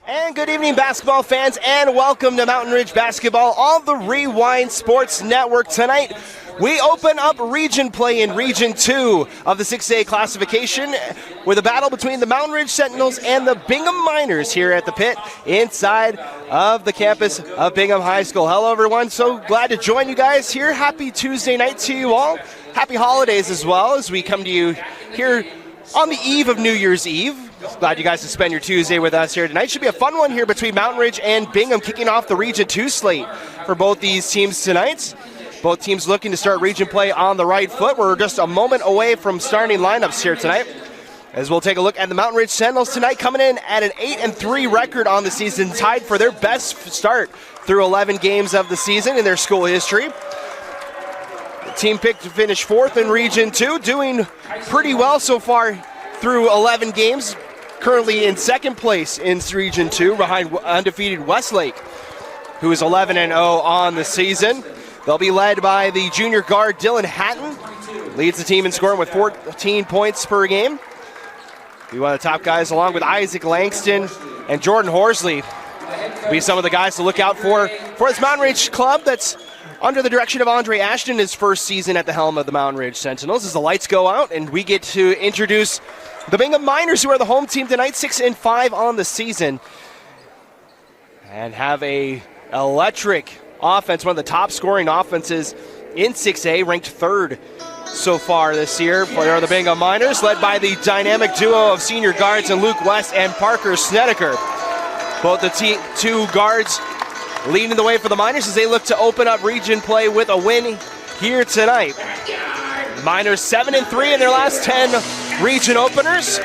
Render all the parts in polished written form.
And good evening, basketball fans, and welcome to Mountain Ridge Basketball on the Rewind Sports Network. Tonight, we open up region play in Region 2 of the 6A classification with a battle between the Mountain Ridge Sentinels and the Bingham Miners here at the pit inside of the campus of Bingham High School. Hello, everyone. So glad to join you guys here. Happy Tuesday night to you all. Happy holidays as well as we come to you here on the eve of New Year's Eve. Glad you guys can spend your Tuesday with us here tonight. Should be a fun one here between Mountain Ridge and Bingham, kicking off the Region 2 slate for both these teams tonight. Both teams looking to start region play on the right foot. We're just a moment away from starting lineups here tonight, as we'll take a look at the Mountain Ridge Sentinels tonight, coming in at an 8-3 record on the season, tied for their best start through 11 games of the season in their school history. The team picked to finish 4th in Region 2, doing pretty well so far through 11 games. Currently in 2nd place in Region 2 behind undefeated Westlake, who is 11-0 on the season. They'll be led by the junior guard Dylan Hatton. Leads the team in scoring with 14 points per game. Be one of the top guys, along with Isaac Langston and Jordan Horsley. Be some of the guys to look out for this Mountain Ridge club that's under the direction of Andre Ashton, his first season at the helm of the Mountain Ridge Sentinels. As the lights go out and we get to introduce the Bingham Miners, who are the home team tonight, 6-5 on the season, and have a electric offense, one of the top scoring offenses in 6A, ranked 3rd so far this year for the Bingham Miners, led by the dynamic duo of senior guards in Luke West and Parker Snedeker. Both the two guards leading the way for the Miners as they look to open up region play with a win here tonight. Miners 7-3 in their last 10 region openers.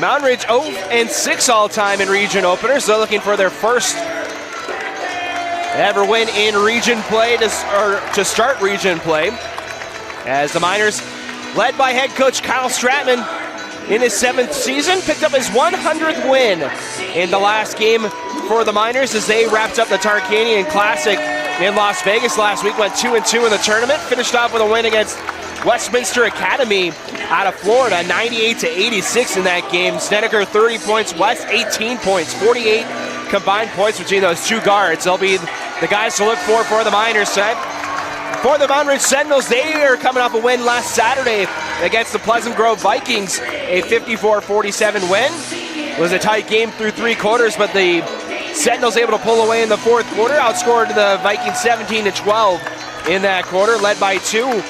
Mountain Ridge 0-6 all-time in region openers. They're looking for their first ever win in region play to start region play, as the Miners, led by head coach Kyle Stratman in his 7th season, picked up his 100th win in the last game for the Miners as they wrapped up the Tarkanian Classic in Las Vegas last week. Went 2-2 in the tournament, finished off with a win against Westminster Academy out of Florida, 98-86 in that game. Snedeker 30 points, West 18 points, 48 combined points between those two guards. They'll be the guys to look for the Miners tonight. For the Mountain Ridge Sentinels, they are coming off a win last Saturday against the Pleasant Grove Vikings, a 54-47 win. It was a tight game through 3 quarters, but the Sentinels able to pull away in the 4th quarter, outscored the Vikings 17-12 in that quarter, led by 2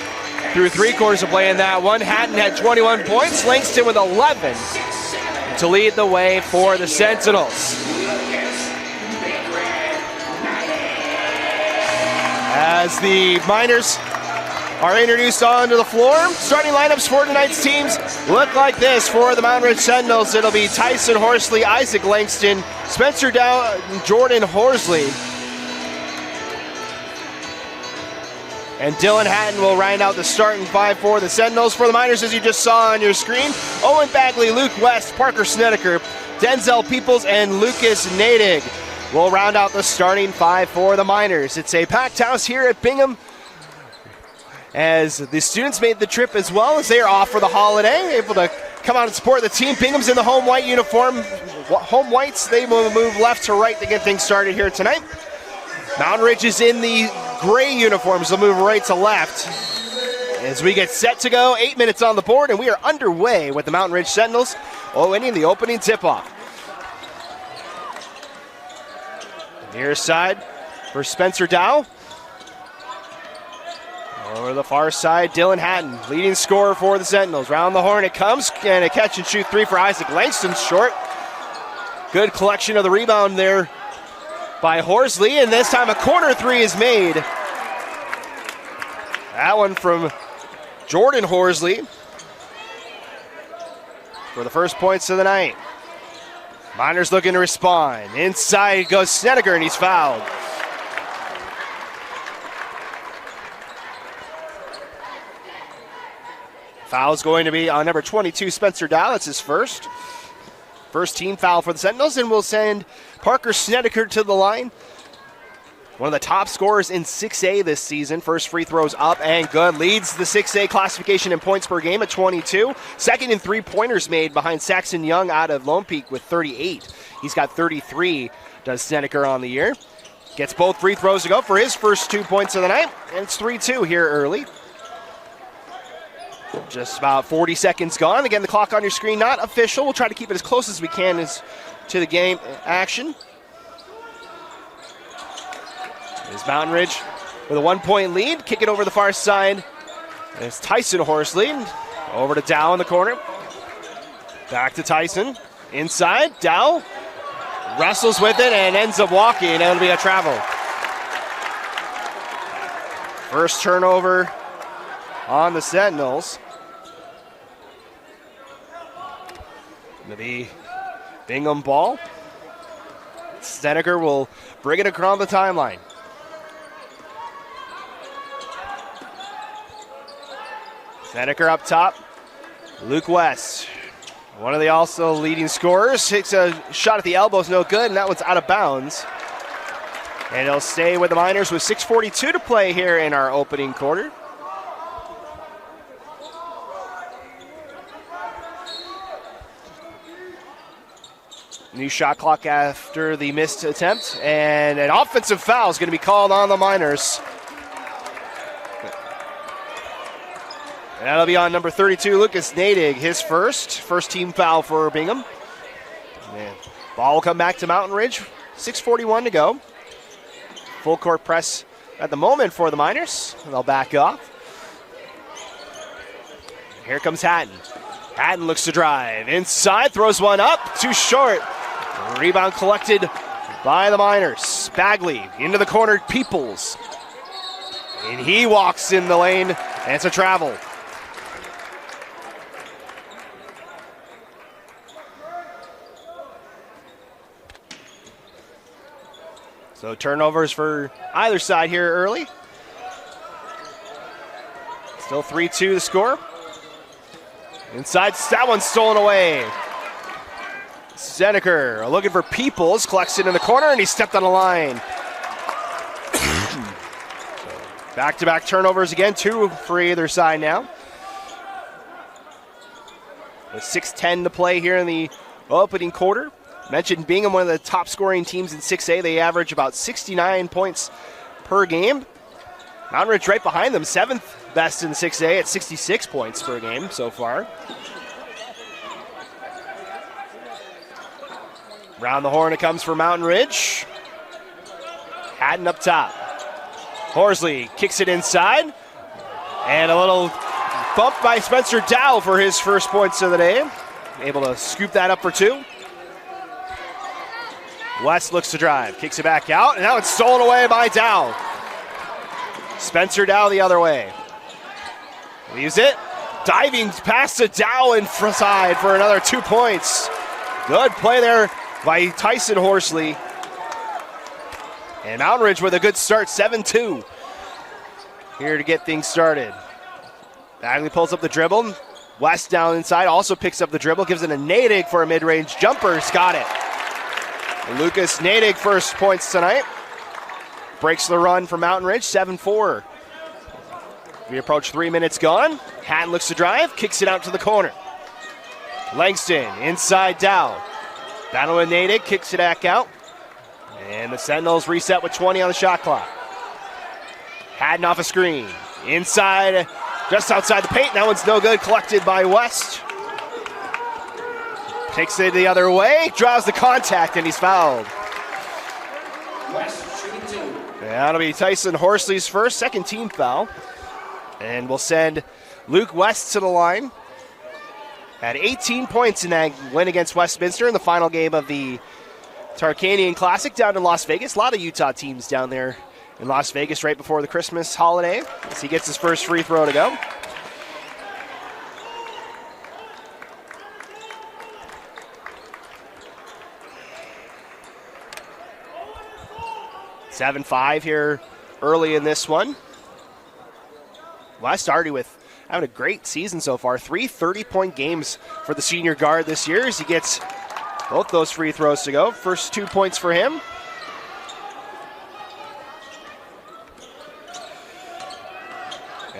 through 3 quarters of play in that one. Hatton had 21 points, Langston with 11 to lead the way for the Sentinels. As the Miners are introduced onto the floor, starting lineups for tonight's teams look like this. For the Mountain Ridge Sentinels, it'll be Tyson Horsley, Isaac Langston, Spencer Dow, and Jordan Horsley. And Dylan Hatton will round out the starting 5 for the Sentinels. For the Miners, as you just saw on your screen, Owen Bagley, Luke West, Parker Snedeker, Denzel Peoples, and Lucas Nadig will round out the starting 5 for the Miners. It's a packed house here at Bingham, as the students made the trip as well, as they are off for the holiday, able to come out and support the team. Bingham's in the home white uniform. Home whites, they will move left to right to get things started here tonight. Mountain Ridge is in the gray uniforms. They'll move right to left as we get set to go. 8 minutes on the board, and we are underway with the Mountain Ridge Sentinels winning the opening tip-off. Near side for Spencer Dow. Over the far side, Dylan Hatton, leading scorer for the Sentinels. Round the horn it comes, and a catch-and-shoot 3 for Isaac Langston, short. Good collection of the rebound there by Horsley, and this time a corner 3 is made. That one from Jordan Horsley for the first points of the night. Miners looking to respond. Inside goes Snedeker, and he's fouled. Foul's going to be on number 22, Spencer Dow. That's his first team foul for the Sentinels, and we'll send Parker Snedeker to the line One of the top scorers in 6A this season. First free throws up and good. Leads the 6A classification in points per game at 22. Second in three-pointers made behind Saxon Young out of Lone Peak with 38. He's got 33, does Seneca on the year. Gets both free throws to go for his first 2 points of the night. And it's 3-2 here early. Just about 40 seconds gone. Again, the clock on your screen, not official. We'll try to keep it as close as we can to the game action. Is Mountain Ridge with a 1-point lead. Kick it over the far side. It's Tyson Horsley. Over to Dow in the corner. Back to Tyson. Inside. Dow wrestles with it and ends up walking. It'll be a travel. First turnover on the Sentinels. Going to be Bingham ball. Seneca will bring it across the timeline. Seneca up top. Luke West, one of the also leading scorers, takes a shot at the elbows, no good, and that one's out of bounds. And he'll stay with the Miners with 6:42 to play here in our opening quarter. New shot clock after the missed attempt, and an offensive foul is going to be called on the Miners. And that'll be on number 32, Lucas Nadig, his first team foul for Bingham. And ball will come back to Mountain Ridge, 6:41 to go. Full court press at the moment for the Miners. They'll back off. Here comes Hatton. Hatton looks to drive. Inside, throws one up, too short. Rebound collected by the Miners. Bagley into the corner, Peoples. And he walks in the lane, and it's a travel. So turnovers for either side here early. Still 3-2 the score. Inside, that one's stolen away. Seneca looking for Peoples, collects it in the corner, and he stepped on the line. Back-to-back turnovers again, 2 for either side now. With 6:10 to play here in the opening quarter. Mentioned Bingham, one of the top scoring teams in 6A. They average about 69 points per game. Mountain Ridge right behind them, 7th best in 6A at 66 points per game so far. Round the horn it comes for Mountain Ridge. Hatton up top. Horsley kicks it inside. And a little bump by Spencer Dow for his first points of the day. Able to scoop that up for 2. West looks to drive, kicks it back out, and now it's stolen away by Dow. Spencer Dow the other way. Leaves it, diving past to Dow in front side for another 2 points. Good play there by Tyson Horsley. And Mountain Ridge with a good start, 7-2. Here to get things started. Bagley pulls up the dribble. West down inside, also picks up the dribble, gives it a Nadig for a mid-range jumper. He's got it. Lucas Nadig first points tonight. Breaks the run for Mountain Ridge, 7-4. We approach 3 minutes gone. Hatton looks to drive, kicks it out to the corner. Langston inside Dow. Battle with Nadig, kicks it back out. And the Sentinels reset with 20 on the shot clock. Hatton off a screen. Inside, just outside the paint. That one's no good, collected by West. Takes it the other way, draws the contact, and he's fouled. That'll be Tyson Horsley's second team foul. And we'll send Luke West to the line. Had 18 points in that win against Westminster in the final game of the Tarkanian Classic down in Las Vegas. A lot of Utah teams down there in Las Vegas right before the Christmas holiday as he gets his first free throw to go. Seven 5 here early in this one. West already with having a great season so far. 3 30-point games for the senior guard this year as he gets both those free throws to go. First 2 points for him.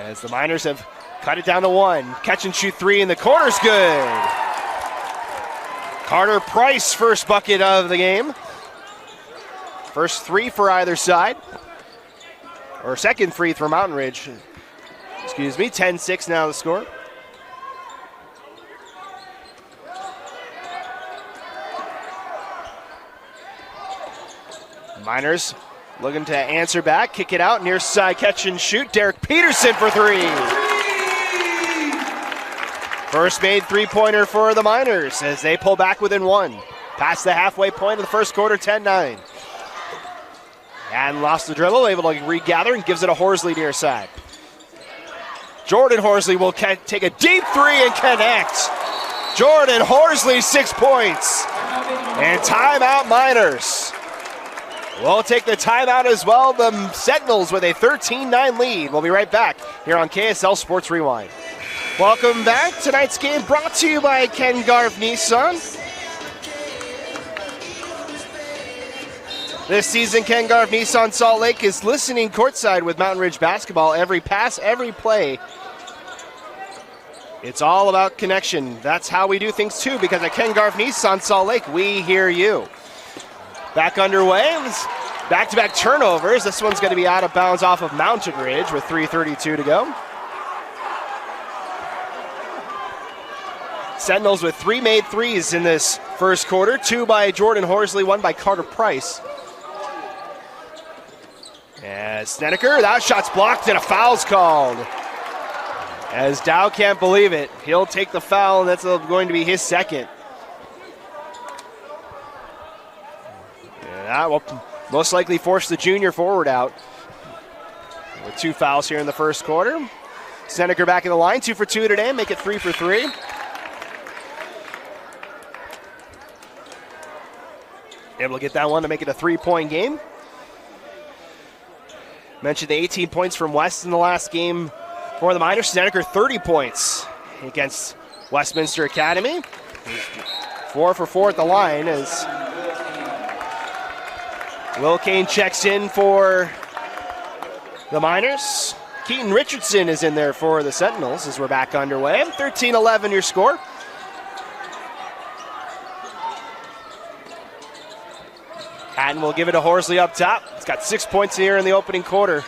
As the Miners have cut it down to 1. Catch and shoot 3 in the corner's good. Carter Price, first bucket of the game. First 3 for either side. Or second free for Mountain Ridge. Excuse me, 10-6 now the score. Miners looking to answer back, kick it out, near side catch and shoot. Derek Peterson for 3. First made three-pointer for the Miners as they pull back within 1. Past the halfway point of the first quarter, 10-9. And lost the dribble, able to regather and gives it a Horsley near side. Jordan Horsley will take a deep 3 and connect. Jordan Horsley, 6 points. And timeout Miners. We'll take the timeout as well. The Sentinels with a 13-9 lead. We'll be right back here on KSL Sports Rewind. Welcome back. Tonight's game brought to you by Ken Garff Nissan. This season, Ken Garff Nissan Salt Lake is listening courtside with Mountain Ridge basketball. Every pass, every play. It's all about connection. That's how we do things too, because at Ken Garff Nissan Salt Lake, we hear you. Back underway. Back-to-back turnovers. This one's going to be out of bounds off of Mountain Ridge with 3:32 to go. Sentinels with 3 made threes in this first quarter. 2 by Jordan Horsley, 1 by Carter Price. As Snedeker, that shot's blocked and a foul's called. As Dow can't believe it. He'll take the foul, and that's going to be his second. And that will most likely force the junior forward out. With 2 fouls here in the first quarter. Snedeker back in the line, 2 for 2 today, make it 3 for 3. Able to get that one to make it a 3-point game. Mentioned the 18 points from West in the last game for the Miners. Snedeker 30 points against Westminster Academy. 4 for 4 at the line as Will Kane checks in for the Miners. Keaton Richardson is in there for the Sentinels as we're back underway. 13-11 your score. Hatton will give it to Horsley up top. He's got 6 points here in the opening quarter.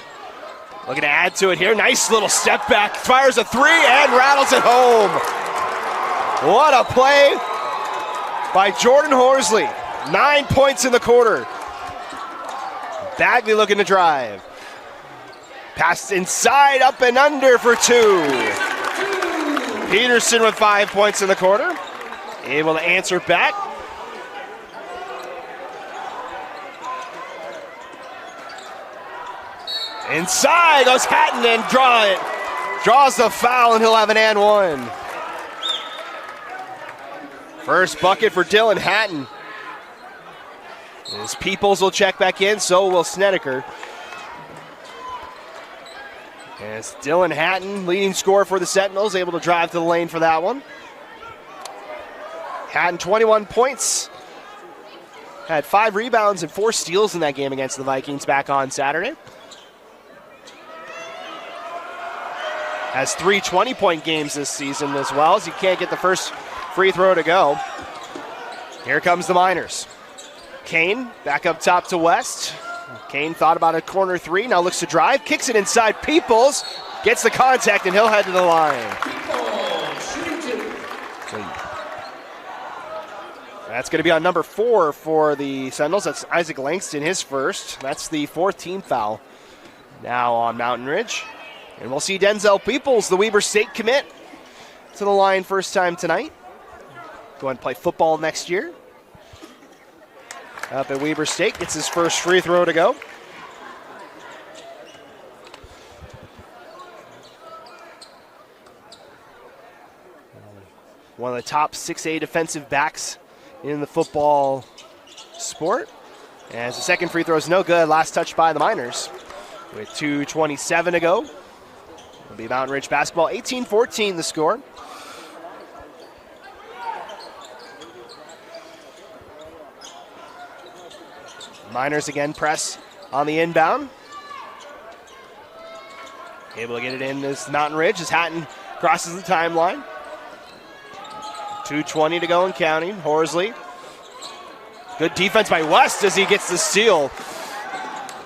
Looking to add to it here. Nice little step back. Fires a 3 and rattles it home. What a play by Jordan Horsley. 9 points in the quarter. Bagley looking to drive. Passed inside, up and under for 2. Peterson with 5 points in the quarter. Able to answer back. Inside goes Hatton and draws the foul, and he'll have an and 1. First bucket for Dylan Hatton. As Peoples will check back in, so will Snedeker. As Dylan Hatton, leading scorer for the Sentinels, able to drive to the lane for that one. Hatton, 21 points. Had 5 rebounds and 4 steals in that game against the Vikings back on Saturday. Has 3 20-point games this season as well, as he can't get the first free throw to go. Here comes the Miners. Kane back up top to West. Kane thought about a corner 3, now looks to drive, kicks it inside. Peoples gets the contact, and he'll head to the line. That's going to be on number 4 for the Sentinels. That's Isaac Langston, his first. That's the 4th team foul now on Mountain Ridge. And we'll see Denzel Peoples, the Weber State commit, to the line first time tonight. Go and play football next year. Up at Weber State, gets his first free throw to go. One of the top 6A defensive backs in the football sport. As the second free throw is no good, last touch by the Miners. With 2:27 to go. It'll be Mountain Ridge basketball, 18-14 the score. Miners again press on the inbound. Able to get it in as Mountain Ridge as Hatton crosses the timeline. 2:20 to go and counting. Horsley. Good defense by West as he gets the steal.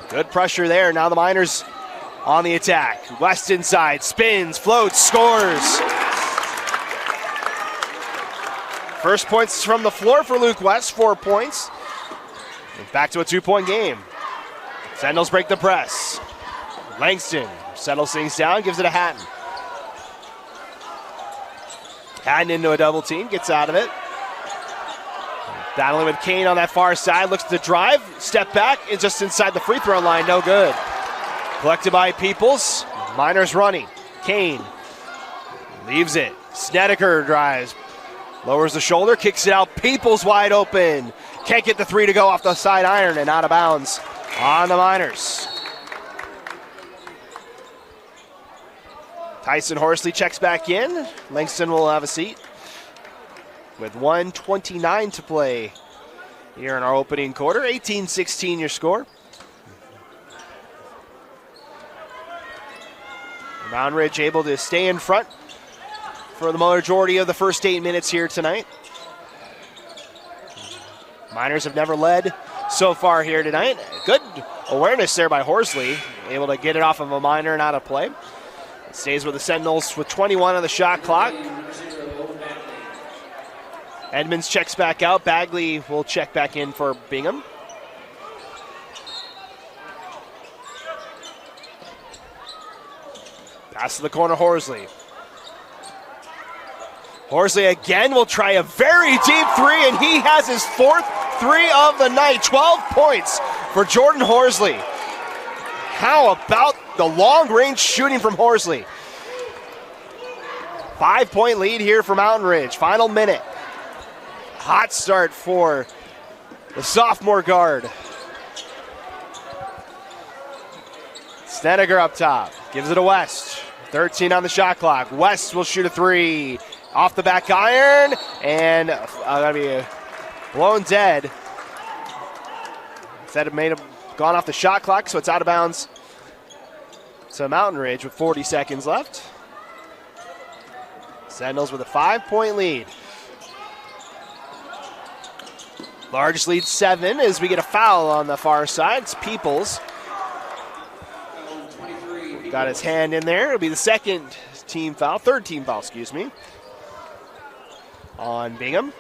Good pressure there. Now the Miners on the attack. West inside, spins, floats, scores. First points from the floor for Luke West, 4 points. And back to a 2-point game. Sentinels break the press. Langston settles things down, gives it to Hatton. Hatton into a double team, gets out of it. Battling with Kane on that far side, looks to drive, step back, and just inside the free throw line, no good. Collected by Peoples, Miners running. Kane leaves it. Snedeker drives, lowers the shoulder, kicks it out. Peoples wide open. Can't get the three to go off the side iron and out of bounds on the Miners. Tyson Horsley checks back in. Langston will have a seat with 1:29 to play here in our opening quarter. 18-16 your score. Mountain Ridge able to stay in front for the majority of the first 8 minutes here tonight. Miners have never led so far here tonight. Good awareness there by Horsley, able to get it off of a Miner and out of play. It stays with the Sentinels with 21 on the shot clock. Edmonds checks back out. Bagley will check back in for Bingham. Pass to the corner, Horsley. Horsley again will try a very deep three, and he has his 4th three of the night. 12 points for Jordan Horsley. How about the long-range shooting from Horsley? 5-point lead here for Mountain Ridge. Final minute. Hot start for the sophomore guard. Snedeker up top. Gives it to West. 13 on the shot clock. West will shoot a three. Off the back iron. And gonna be blown dead. Instead of gone off the shot clock, so it's out of bounds. So Mountain Ridge with 40 seconds left. Sentinels with a 5-point lead. Largest lead 7 as we get a foul on the far side. It's Peoples. Got his hand in there. It'll be the third team foul, excuse me, on Bingham.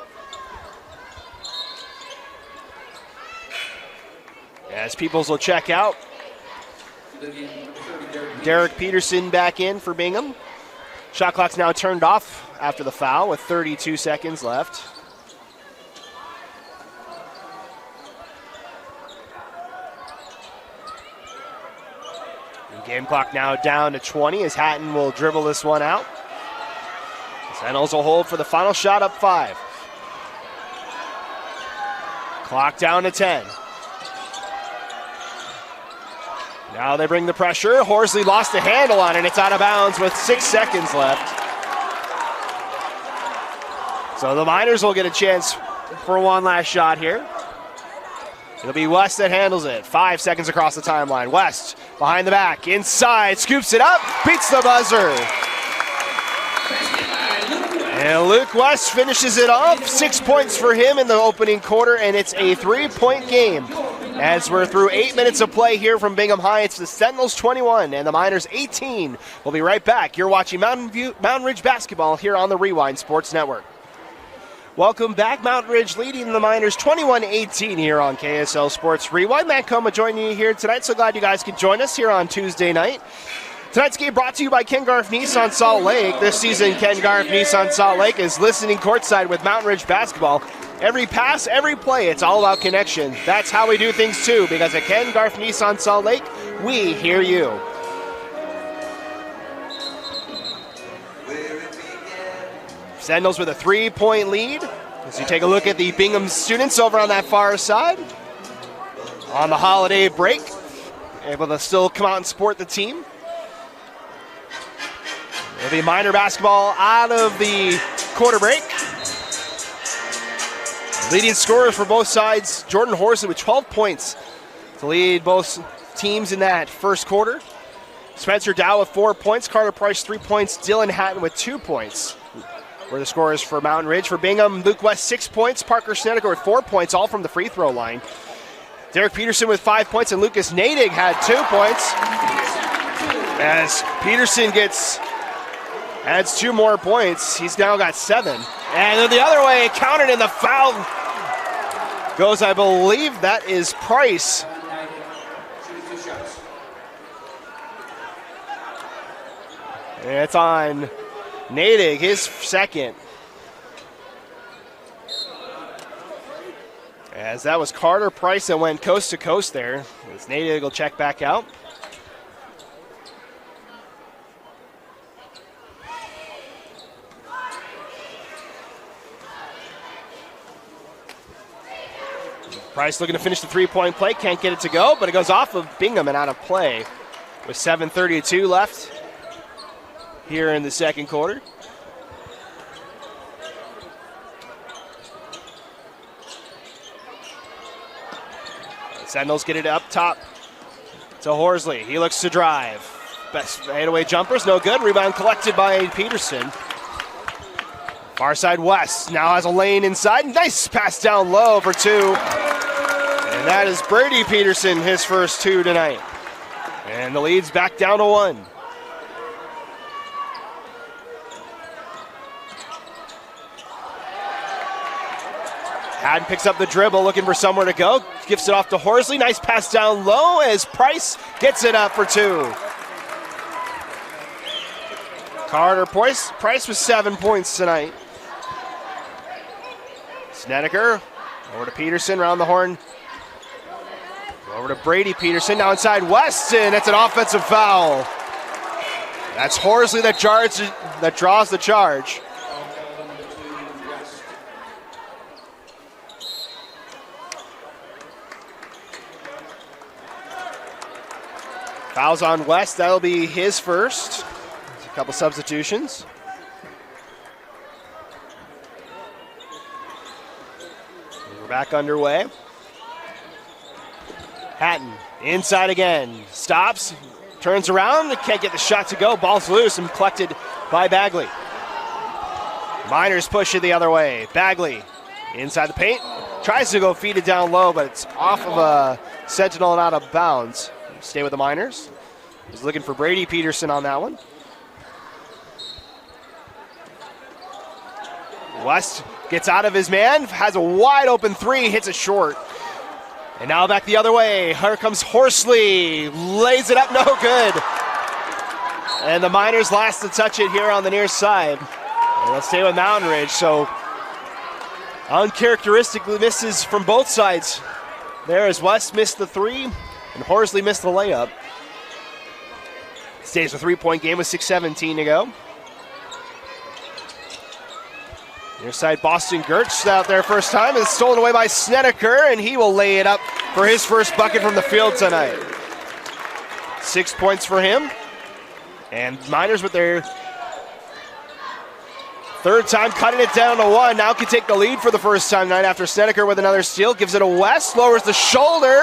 As Peoples will check out. Derek Peterson back in for Bingham. Shot clock's now turned off after the foul with 32 seconds left. Game clock now down to 20 as Hatton will dribble this one out. Sentinels will hold for the final shot, up 5. Clock down to 10. Now they bring the pressure. Horsley lost the handle on it. It's out of bounds with 6 seconds left. So the Miners will get a chance for one last shot here. It'll be West that handles it. 5 seconds across the timeline. West behind the back, inside, scoops it up, beats the buzzer. And Luke West finishes it off. 6 points for him in the opening quarter, and it's a 3-point game. As we're through 8 minutes of play here from Bingham High, it's the Sentinels 21 and the Miners 18. We'll be right back. You're watching Mountain Ridge basketball here on the Rewind Sports Network. Welcome back. Mountain Ridge leading the Miners 21-18 here on KSL Sports Rewind. Matt Coma joining you here tonight. So glad you guys could join us here on Tuesday night. Tonight's game brought to you by Ken Garff Nissan Salt Lake. This season, Ken Garff Nissan Salt Lake is listening courtside with Mountain Ridge basketball. Every pass, every play, it's all about connection. That's how we do things too, because at Ken Garff Nissan Salt Lake, we hear you. Sentinels with a 3-point lead. As you take a look at the Bingham students over on that far side. On the holiday break, able to still come out and support the team. It'll be Miner basketball out of the quarter break. Leading scorers for both sides, Jordan Horsley with 12 points to lead both teams in that first quarter. Spencer Dow with 4 points, Carter Price 3 points, Dylan Hatton with 2 points. Were the scores for Mountain Ridge. For Bingham, Luke West 6 points, Parker Snedeker with 4 points, all from the free throw line. Derek Peterson with 5 points, and Lucas Nadig had 2 points. As Peterson adds 2 more points, he's now got 7. And then the other way, counted, and the foul goes, I believe that is Price. And it's on Nadig, his second. As that was Carter Price that went coast to coast there. As Nadig will check back out. Price looking to finish the three-point play. Can't get it to go, but it goes off of Bingham and out of play with 7:32 left here in the second quarter. Sentinels get it up top to Horsley. He looks to drive. Best fadeaway jumpers, no good. Rebound collected by Peterson. Far side West now has a lane inside. Nice pass down low for 2. And that is Brady Peterson, his first 2 tonight. And the lead's back down to 1. Haddon picks up the dribble, looking for somewhere to go. Gifts it off to Horsley. Nice pass down low as Price gets it up for 2. Carter Price with 7 points tonight. Snedeker over to Peterson, round the horn. Over to Brady Peterson, now inside West, and it's an offensive foul. That's Horsley that draws the charge. Fouls on West, that'll be his first. There's a couple substitutions. We're back underway. Hatton inside again, stops, turns around, can't get the shot to go. Ball's loose and collected by Bagley. Miners push it the other way. Bagley inside the paint, tries to go feed it down low, but it's off of a Sentinel and out of bounds. Stay with the Miners. He's looking for Brady Peterson on that one. West gets out of his man, has a wide open 3, hits it short. And now back the other way. Here comes Horsley, lays it up, no good. And the Miners last to touch it here on the near side. And let's stay with Mountain Ridge. So uncharacteristically misses from both sides. There as West missed the 3 and Horsley missed the layup. Stays a 3-point game with 6:17 to go. Near side Boston Gertz out there first time. It's stolen away by Snedeker, and he will lay it up for his first bucket from the field tonight. 6 points for him. And Miners with their third time cutting it down to 1. Now can take the lead for the first time tonight after Snedeker with another steal. Gives it to West, lowers the shoulder,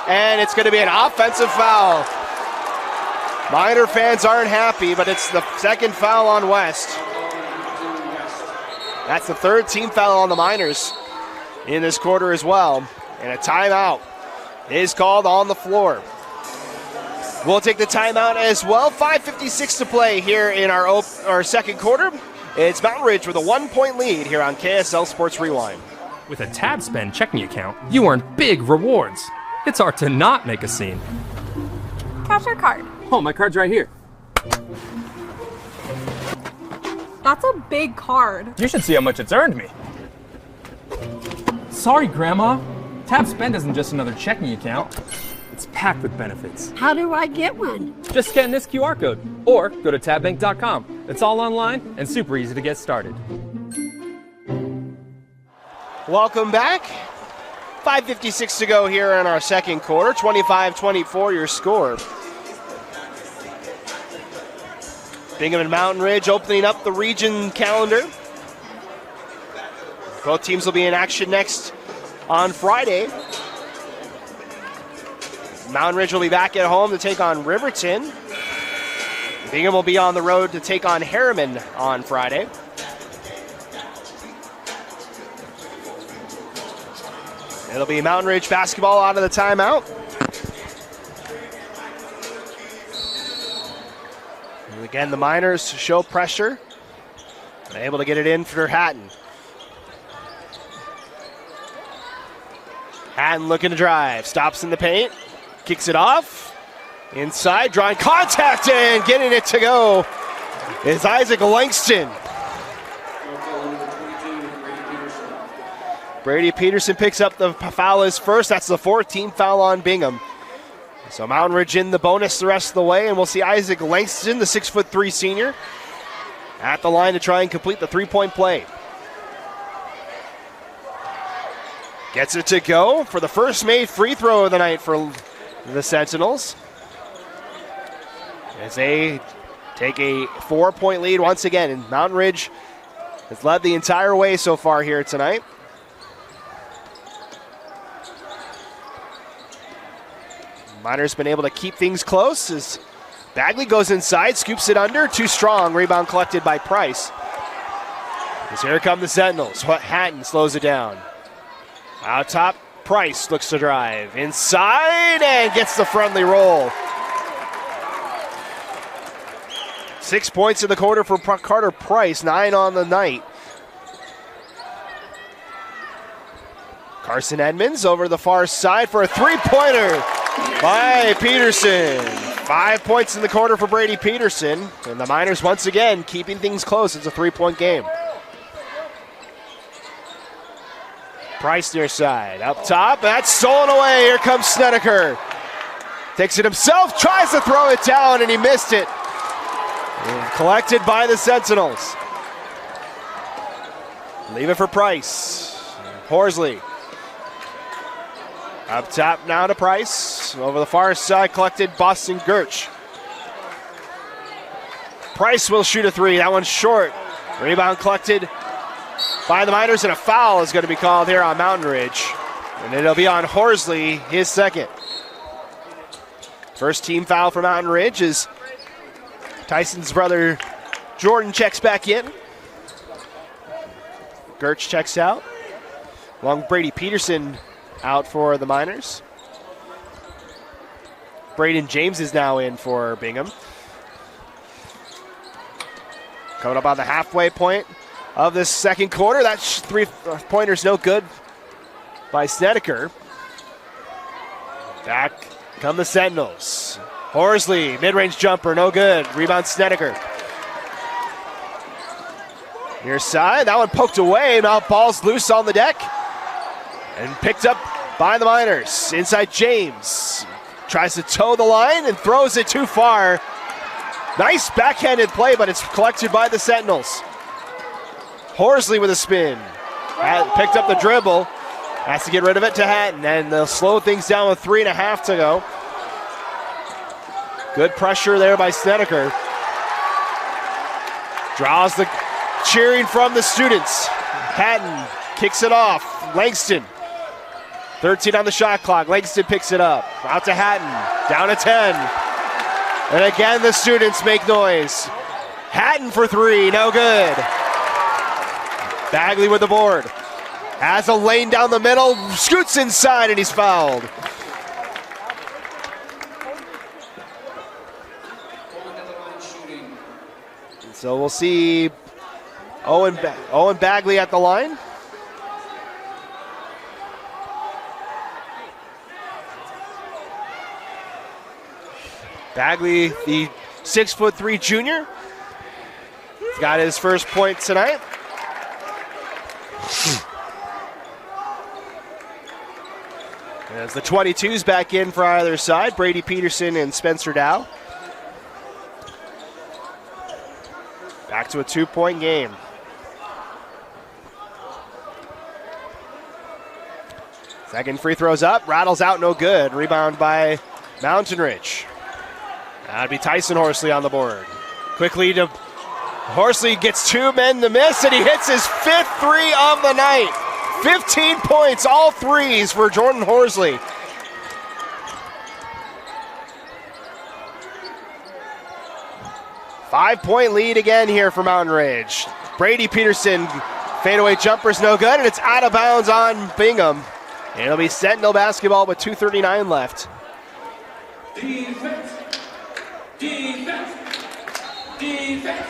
and it's going to be an offensive foul. Miner fans aren't happy, but it's the second foul on West. That's the third team foul on the Miners in this quarter as well. And a timeout is called on the floor. We'll take the timeout as well. 5:56 to play here in our second quarter. It's Mountain Ridge with a 1-point lead here on KSL Sports Rewind. With a Tab Spend checking account, you earn big rewards. It's hard to not make a scene. Cash or card? Oh, my card's right here. That's a big card. You should see how much it's earned me. Sorry, Grandma. Tab Spend isn't just another checking account. It's packed with benefits. How do I get one? Just scan this QR code or go to tabbank.com. It's all online and super easy to get started. Welcome back. 5:56 to go here in our second quarter. 25-24 your score. Bingham and Mountain Ridge opening up the region calendar. Both teams will be in action next on Friday. Mountain Ridge will be back at home to take on Riverton. Bingham will be on the road to take on Harriman on Friday. It'll be Mountain Ridge basketball out of the timeout. And again, the Miners show pressure. They're able to get it in for Hatton. Hatton looking to drive. Stops in the paint. Kicks it off. Inside, drawing contact and getting it to go is Isaac Langston. Brady Peterson picks up the foul his first. That's the 14th foul on Bingham. So Mountain Ridge in the bonus the rest of the way, and we'll see Isaac Langston, the 6'3" senior, at the line to try and complete the three-point play. Gets it to go for the first made free throw of the night for the Sentinels, as they take a 4-point lead once again. And Mountain Ridge has led the entire way so far here tonight. Miners been able to keep things close as Bagley goes inside, scoops it under, too strong. Rebound collected by Price. As here come the Sentinels. Hatton slows it down. Out top, Price looks to drive. Inside and gets the friendly roll. 6 points in the quarter for Carter Price, 9 on the night. Carson Edmonds over the far side for a three-pointer by Peterson. 5 points in the quarter for Brady Peterson. And the Miners once again keeping things close. It's a 3-point game. Price near side. Up top. That's stolen away. Here comes Snedeker. Takes it himself. Tries to throw it down and he missed it. And collected by the Sentinels. Leave it for Price. Horsley. Up top now to Price. Over the far side, collected Boston Gertsch. Price will shoot a three. That one's short. Rebound collected by the Miners, and a foul is going to be called here on Mountain Ridge. And it'll be on Horsley, his second. First team foul for Mountain Ridge is Tyson's brother Jordan checks back in. Gertsch checks out. Along with Brady Peterson out for the Miners. Braden James is now in for Bingham. Coming up on the halfway point of this second quarter. That three-pointer's no good by Snedeker. Back come the Sentinels. Horsley, mid-range jumper, no good. Rebound Snedeker. Near side, that one poked away. Now ball's loose on the deck. And picked up by the Miners. Inside James. Tries to toe the line and throws it too far. Nice backhanded play, but it's collected by the Sentinels. Horsley with a spin. Picked up the dribble. Has to get rid of it to Hatton, and they'll slow things down with 3.5 to go. Good pressure there by Snedeker. Draws the cheering from the students. Hatton kicks it off. Langston. 13 on the shot clock. Langston picks it up. Out to Hatton. Down to 10. And again, the students make noise. Hatton for three. No good. Bagley with the board. Has a lane down the middle. Scoots inside and he's fouled. So we'll see Owen Bagley at the line. Bagley, the 6'3" junior, he's got his first point tonight. As the 22s back in for either side, Brady Peterson and Spencer Dow. Back to a 2-point game. Second free throw's up, rattles out, no good. Rebound by Mountain Ridge. That'd be Tyson Horsley on the board. Quickly to Horsley, gets two men to miss, and he hits his fifth three of the night. 15 points, all threes for Jordan Horsley. 5-point lead again here for Mountain Ridge. Brady Peterson, fadeaway jumper's no good, and it's out of bounds on Bingham. And it'll be Sentinel basketball with 2:39 left. Defense. Defense. Defense.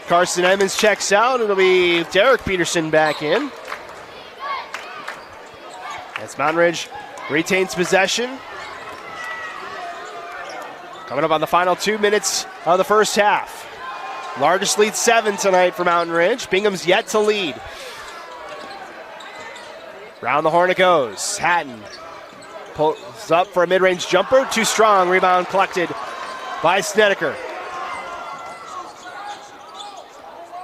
Carson Emmons checks out. It'll be Derek Peterson back in. As Mountain Ridge retains possession. Coming up on the final 2 minutes of the first half. Largest lead 7 tonight for Mountain Ridge. Bingham's yet to lead. Round the horn it goes. Hatton pulls up for a mid-range jumper. Too strong. Rebound collected by Snedeker.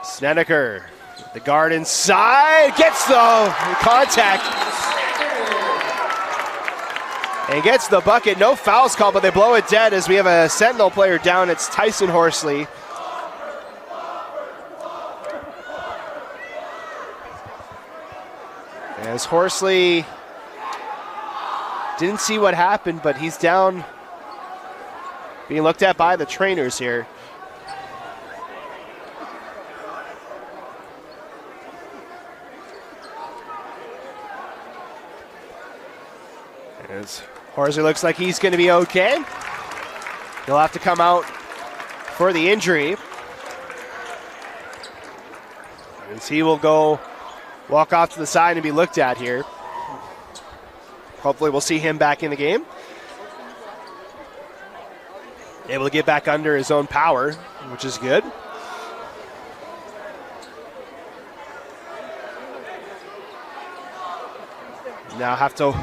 Snedeker, the guard inside, gets the contact. And gets the bucket. No fouls called, but they blow it dead as we have a Sentinel player down. It's Tyson Horsley. As Horsley didn't see what happened, but he's down, being looked at by the trainers here. As Horsley looks like he's going to be okay. He'll have to come out for the injury. As he will go walk off to the side and be looked at here. Hopefully we'll see him back in the game. Able to get back under his own power, which is good. Now have to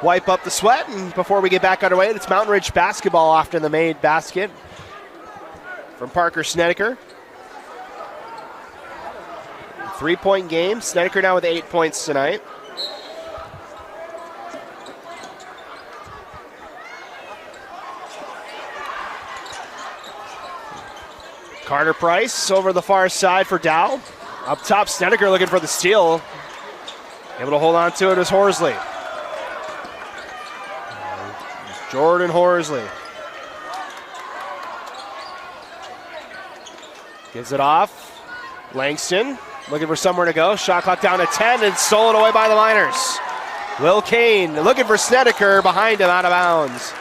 wipe up the sweat, and before we get back underway, it's Mountain Ridge basketball after the made basket from Parker Snedeker. 3-point game. Snedeker now with 8 points tonight. Carter Price over the far side for Dow. Up top, Snedeker looking for the steal. Able to hold on to it is Horsley. Jordan Horsley. Gives it off. Langston looking for somewhere to go. Shot clock down to 10 and stolen away by the Miners. Will Kane looking for Snedeker, behind him, out of bounds.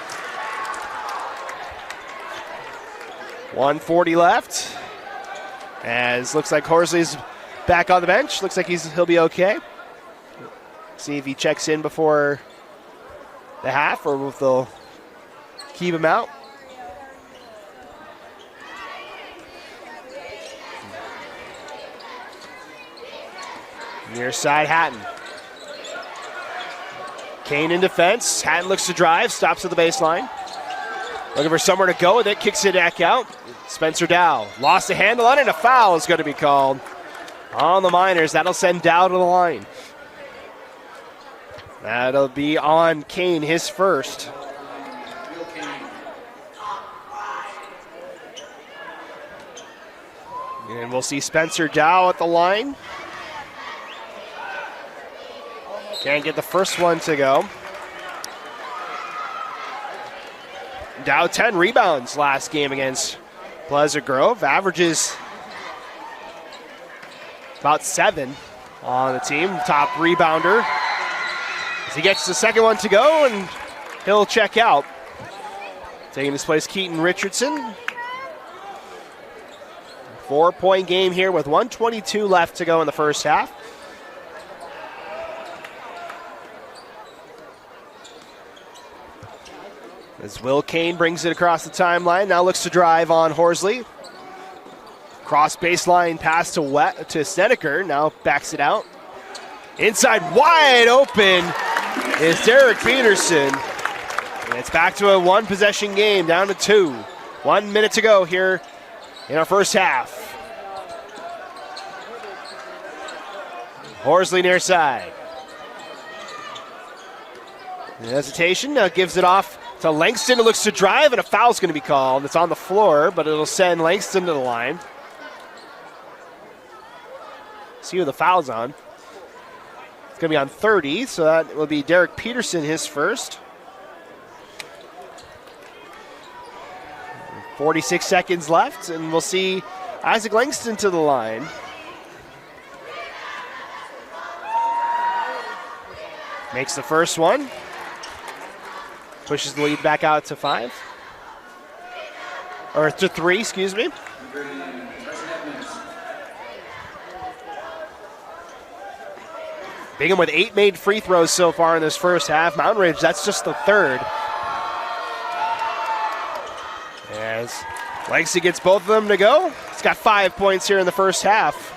1:40 left. As looks like Horsley's back on the bench. Looks like he'll be okay. See if he checks in before the half or if they'll keep him out. Near side, Hatton. Kane in defense. Hatton looks to drive, stops at the baseline. Looking for somewhere to go with it, kicks it back out. Spencer Dow lost the handle on it. A foul is going to be called on the Miners. That'll send Dow to the line. That'll be on Kane, his first. And we'll see Spencer Dow at the line. Can't get the first one to go. Dow 10 rebounds last game against Pleasant Grove. Averages about 7 on the team. Top rebounder. As he gets the second one to go, and he'll check out. Taking his place, Keaton Richardson. 4-point game here with 1:22 left to go in the first half. As Will Kane brings it across the timeline, now looks to drive on Horsley. Cross baseline pass to Snedeker, now backs it out. Inside wide open is Derek Peterson. And it's back to a one-possession game, down to 2. 1 minute to go here in our first half. Horsley near side. The hesitation, now gives it off to Langston, who looks to drive, and a foul's going to be called. It's on the floor, but it'll send Langston to the line. See who the foul's on. It's going to be on 30, so that will be Derek Peterson, his first. 46 seconds left, and we'll see Isaac Langston to the line. Makes the first one. Pushes the lead back out to 5. Or to 3, excuse me. Bingham with 8 made free throws so far in this first half. Mountain Ridge, that's just the third. As Langston gets both of them to go. He's got 5 points here in the first half.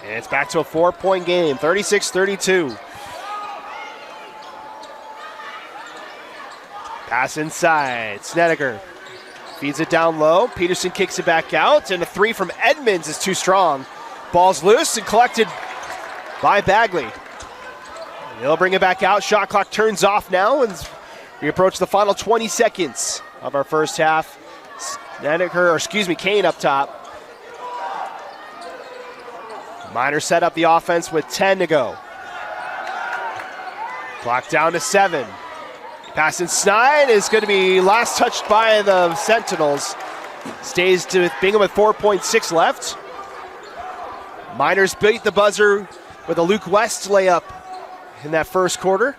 And it's back to a 4-point game, 36-32. Pass inside, Snedeker feeds it down low. Peterson kicks it back out, and a 3 from Edmonds is too strong. Ball's loose and collected by Bagley. They'll bring it back out. Shot clock turns off now, and we approach the final 20 seconds of our first half. Kane up top. Miners set up the offense with 10 to go. Clock down to 7. Pass inside is going to be last touched by the Sentinels. Stays to Bingham with 4.6 left. Miners beat the buzzer with a Luke West layup in that first quarter.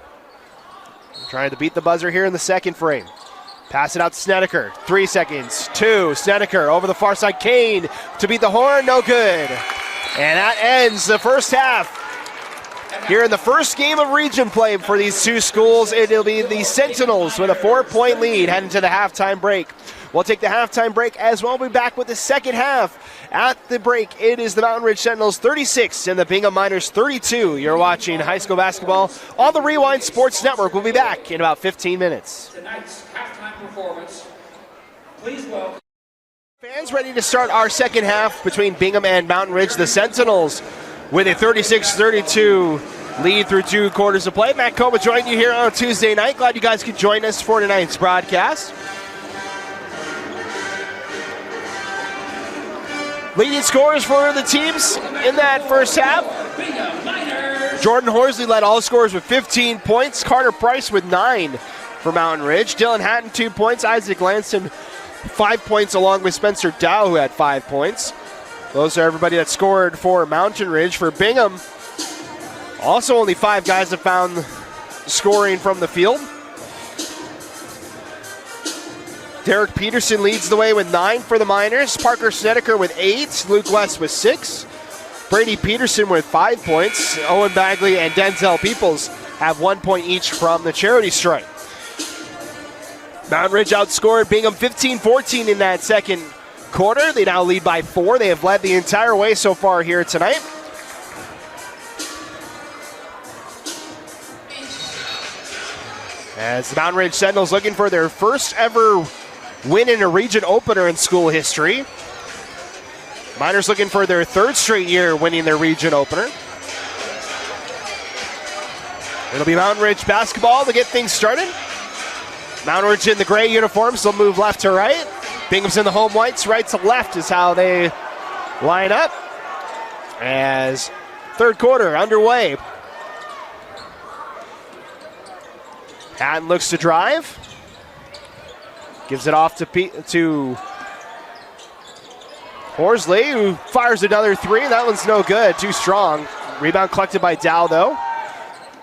Trying to beat the buzzer here in the second frame. Pass it out to Snedeker. 3 seconds. 2. Snedeker over the far side. Kane to beat the horn. No good. And that ends the first half. Here in the first game of region play for these two schools, it'll be the Sentinels with a 4-point lead heading to the halftime break. We'll take the halftime break as well. We'll be back with the second half. At the break, it is the Mountain Ridge Sentinels 36 and the Bingham Miners 32. You're watching high school basketball on the Rewind Sports Network. We'll be back in about 15 minutes. Tonight's halftime performance. Please welcome. Fans ready to start our second half between Bingham and Mountain Ridge. The Sentinels with a 36-32 lead through 2 quarters of play. Matt Coma joined you here on a Tuesday night. Glad you guys could join us for tonight's broadcast. Leading scorers for the teams in that first half. Jordan Horsley led all scorers with 15 points. Carter Price with 9 for Mountain Ridge. Dylan Hatton 2 points. Isaac Lanston 5 points along with Spencer Dow, who had 5 points. Those are everybody that scored for Mountain Ridge. For Bingham, also only 5 guys have found scoring from the field. Derek Peterson leads the way with 9 for the Miners. Parker Snedeker with 8. Luke West with 6. Brady Peterson with 5 points. Owen Bagley and Denzel Peoples have 1 point each from the charity stripe. Mountain Ridge outscored Bingham 15-14 in that second quarter. They now lead by 4. They have led the entire way so far here tonight. As the Mountain Ridge Sentinels looking for their first ever win in a region opener in school history. Miners looking for their 3rd straight year winning their region opener. It'll be Mountain Ridge basketball to get things started. Mountain Ridge in the gray uniforms, they'll move left to right. Bingham's in the home whites, right to left is how they line up. As third quarter underway. Hatton looks to drive. Gives it off to Horsley, who fires another 3. That one's no good, too strong. Rebound collected by Dow, though.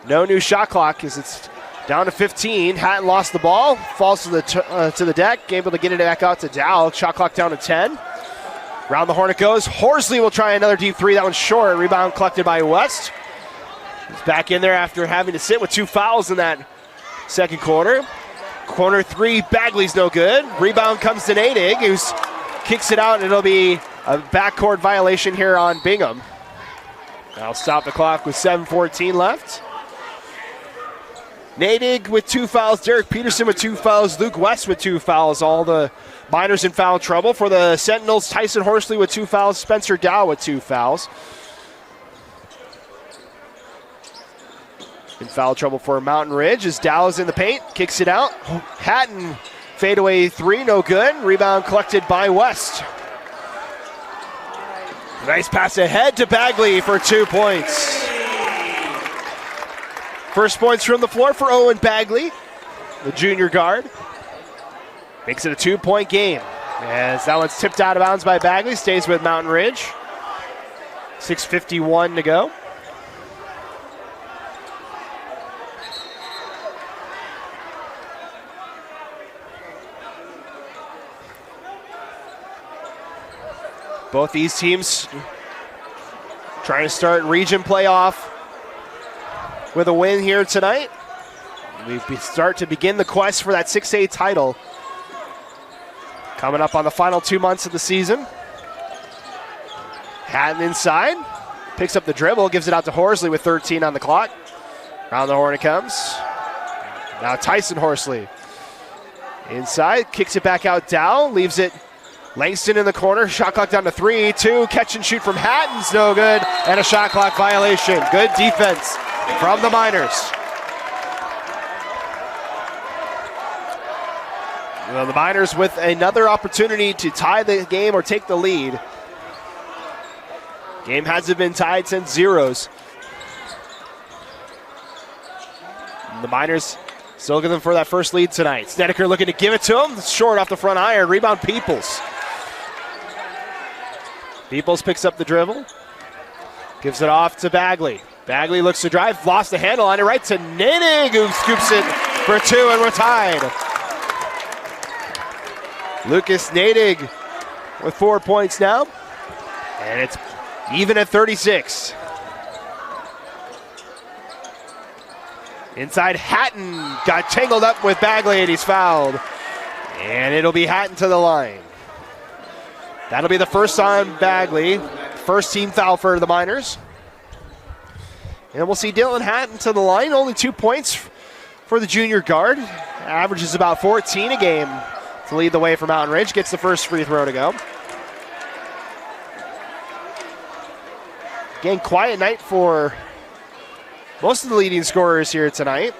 No new shot clock as it's down to 15. Hatton lost the ball, falls to the deck, able to get it back out to Dow. Shot clock down to 10. Round the horn it goes. Horsley will try another deep 3. That one's short. Rebound collected by West. He's back in there after having to sit with 2 fouls in that second quarter. Corner 3, Bagley's no good. Rebound comes to Nadig, who kicks it out, and it'll be a backcourt violation here on Bingham. I'll stop the clock with 7:14 left. Nadig with 2 fouls, Derek Peterson with 2 fouls, Luke West with 2 fouls. All the Miners in foul trouble. For the Sentinels, Tyson Horsley with 2 fouls, Spencer Dow with 2 fouls. In foul trouble for Mountain Ridge as Dow is in the paint, kicks it out. Hatton, fadeaway 3, no good. Rebound collected by West. Nice pass ahead to Bagley for 2 points. First points from the floor for Owen Bagley, the junior guard. Makes it a 2-point game. As that one's tipped out of bounds by Bagley, stays with Mountain Ridge. 6:51 to go. Both these teams trying to start region playoff with a win here tonight. We start to begin the quest for that 6A title. Coming up on the final 2 months of the season. Hatton inside, picks up the dribble, gives it out to Horsley with 13 on the clock. Around the horn it comes. Now Tyson Horsley. Inside, kicks it back out down, leaves it Langston in the corner, shot clock down to 3, 2, catch and shoot from Hatton's no good, and a shot clock violation. Good defense from the Miners. Well, the Miners with another opportunity to tie the game or take the lead. Game hasn't been tied since zeros. The Miners still looking for that first lead tonight. Snedeker looking to give it to him. Short off the front iron. Rebound Peoples. Peoples picks up the dribble. Gives it off to Bagley. Bagley looks to drive. Lost the handle on it. Right to Nadig, who scoops it for 2, and we're tied. Lucas Nadig with 4 points now. And it's even at 36. Inside, Hatton got tangled up with Bagley and he's fouled. And it'll be Hatton to the line. That'll be the first on Bagley. First team foul for the Miners. And we'll see Dylan Hatton to the line. Only 2 points for the junior guard. Averages about 14 a game to lead the way for Mountain Ridge. Gets the first free throw to go. Again, quiet night for most of the leading scorers here tonight.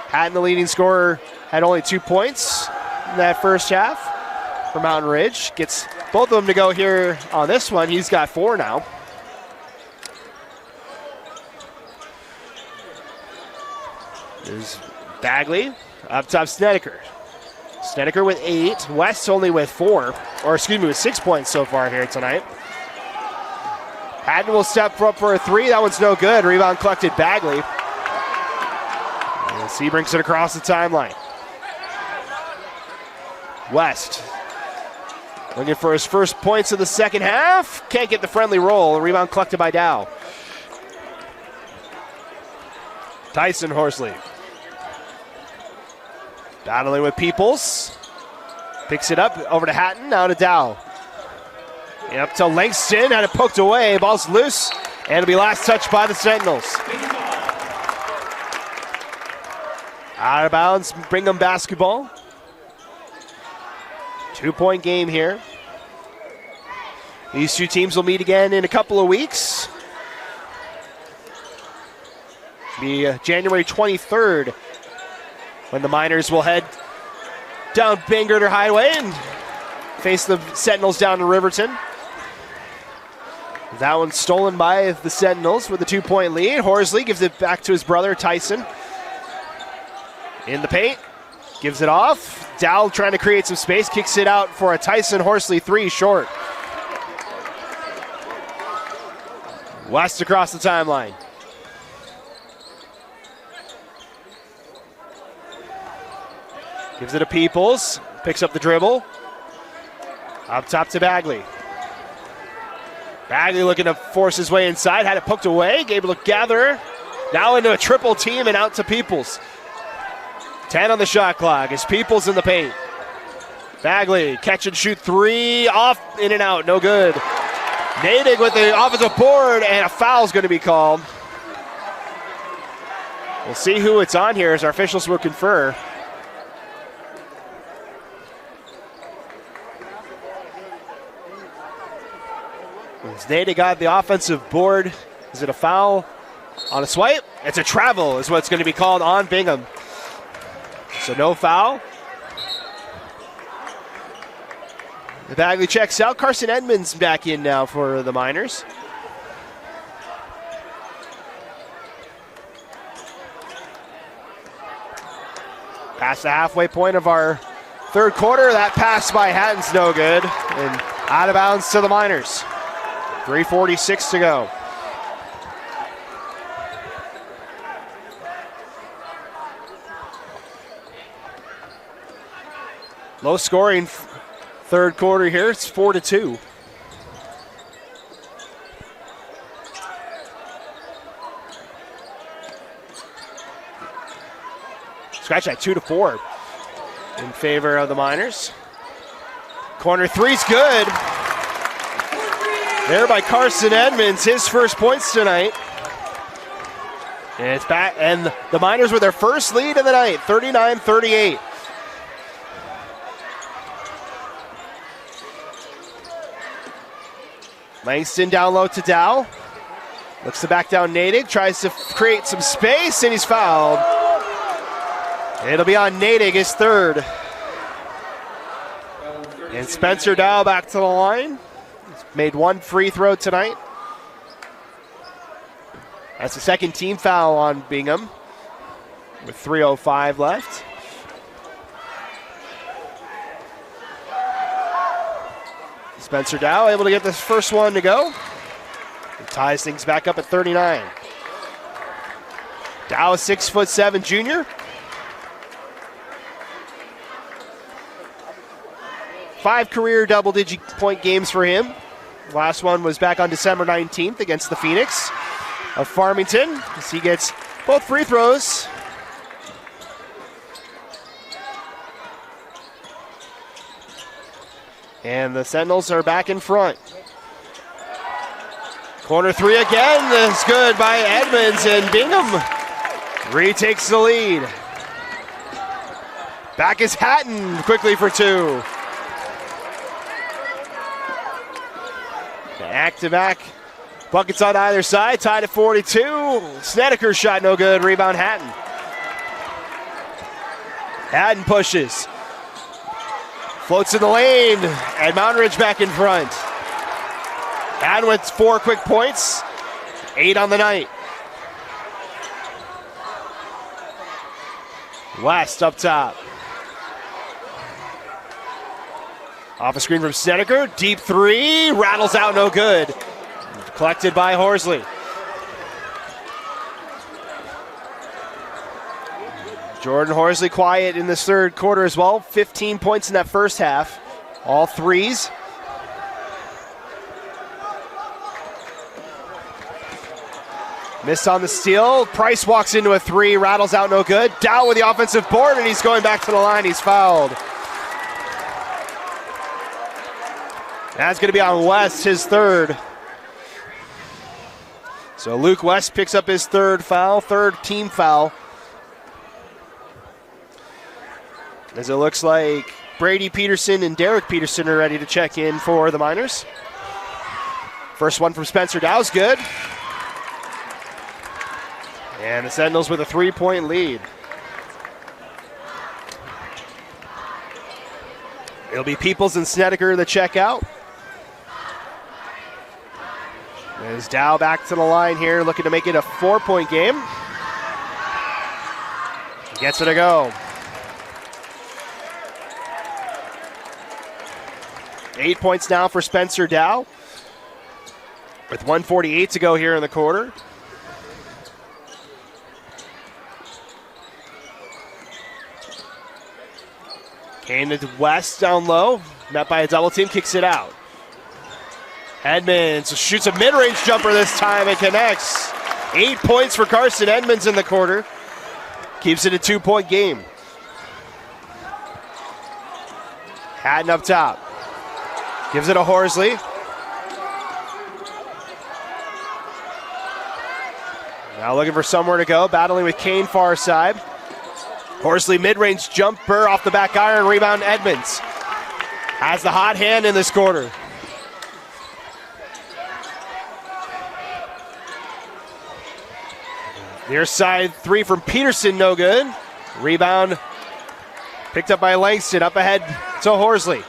Hatton, the leading scorer, had only 2 points in that first half for Mountain Ridge. Gets both of them to go here on this one. He's got 4 now. There's Bagley, up top Snedeker. Snedeker with 8, West only with 4, or excuse me, with 6 points so far here tonight. Hatton will step up for a 3. That one's no good. Rebound collected Bagley. And he brings it across the timeline. West looking for his first points of the second half. Can't get the friendly roll. Rebound collected by Dow. Tyson Horsley battling with Peoples. Picks it up over to Hatton. Now to Dow. Up to Langston, had it poked away, ball's loose, and it'll be last touched by the Sentinels. Out of bounds, Bingham basketball. 2-point game here. These two teams will meet again in a couple of weeks. Be January 23rd when the Miners will head down Bangor Highway and face the Sentinels down in Riverton. That one stolen by the Sentinels with a 2-point lead. Horsley gives it back to his brother, Tyson. In the paint, gives it off. Dow trying to create some space, kicks it out for a Tyson Horsley 3, short. West across the timeline. Gives it to Peoples, picks up the dribble. Up top to Bagley. Bagley looking to force his way inside, had it poked away, able to gather. Now into a triple team and out to Peoples. 10 on the shot clock as Peoples in the paint. Bagley, catch and shoot 3, off, in and out, no good. Nadig with the offensive board, and a foul's going to be called. We'll see who it's on here as our officials will confer. Nadig got the offensive board. Is it a foul on a swipe? It's a travel is what's going to be called on Bingham. So no foul. The Bagley checks out. Carson Edmonds back in now for the Miners. Past the halfway point of our third quarter. That pass by Hatton's no good, and out of bounds to the Miners. 3:46 to go. Low scoring third quarter here. It's 4-2. Scratch that 2-4 in favor of the Miners. Corner three's good. There by Carson Edmonds, his first points tonight. And it's back, and the Miners with their first lead of the night, 39-38. Langston down low to Dow. Looks to back down Natick, tries to create some space, and he's fouled. It'll be on Natick, his third. And Spencer Dow back to the line. He's made one free throw tonight. That's the second team foul on Bingham with 3:05 left. Spencer Dow able to get this first one to go. It ties things back up at 39. Dow, 6'7" junior. 5 career double-digit point games for him. The last one was back on December 19th against the Phoenix of Farmington, as he gets both free throws. And the Sentinels are back in front. Corner three again is good by Edmonds, and Bingham retakes the lead. Back is Hatton quickly for two. Back-to-back buckets on either side, tied at 42. Snedeker's shot no good, rebound Hatton. Hatton pushes. Floats in the lane, and Mountain Ridge back in front. Hatton with 4 quick points, 8 on the night. West up top. Off a screen from Snedeker, deep three, rattles out no good. Collected by Horsley. Jordan Horsley quiet in this third quarter as well. 15 points in that first half. All threes. Missed on the steal. Price walks into a three, rattles out no good. Dow with the offensive board, and he's going back to the line. He's fouled. That's going to be on West, his third. So Luke West picks up his third team foul. As it looks like Brady Peterson and Derek Peterson are ready to check in for the Miners. First one from Spencer Dow's good. And the Sentinels with a 3-point lead. It'll be Peoples and Snedeker that check out. There's Dow back to the line here, looking to make it a 4-point game. Gets it to go. 8 points now for Spencer Dow, with 1:48 to go here in the quarter. Kane to West down low, met by a double team, kicks it out. Edmonds shoots a mid-range jumper this time and connects. 8 points for Carson Edmonds in the quarter. Keeps it a 2-point game. Hatton up top. Gives it to Horsley. Now looking for somewhere to go, battling with Kane far side. Horsley mid-range jumper off the back iron, rebound Edmonds. Has the hot hand in this quarter. Near side three from Peterson, no good. Rebound picked up by Langston, up ahead to Horsley.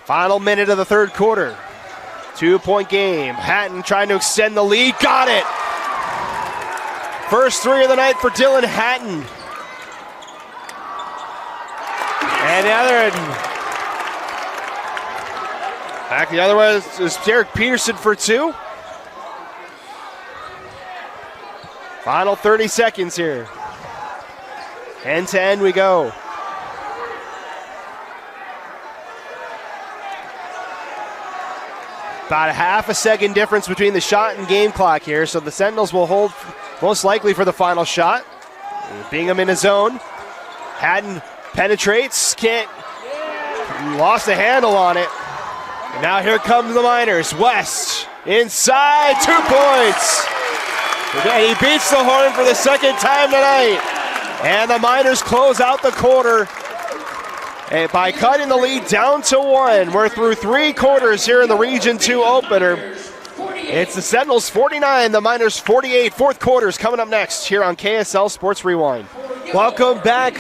Final minute of the third quarter. 2-point game. Hatton trying to extend the lead. Got it. First three of the night for Dylan Hatton. And the other back the other way is Derek Peterson for 2. Final 30 seconds here. End to end we go. About a half a second difference between the shot and game clock here, so the Sentinels will hold most likely for the final shot. Bingham in his zone. Haddon penetrates, lost the handle on it. And now here comes the Miners. West inside, 2 points. Again, he beats the horn for the second time tonight. And the Miners close out the quarter by cutting the lead down to 1. We're through 3 quarters here in the Region 2 opener. It's the Sentinels 49, the Miners 48. Fourth quarter's coming up next here on KSL Sports Rewind. Welcome back.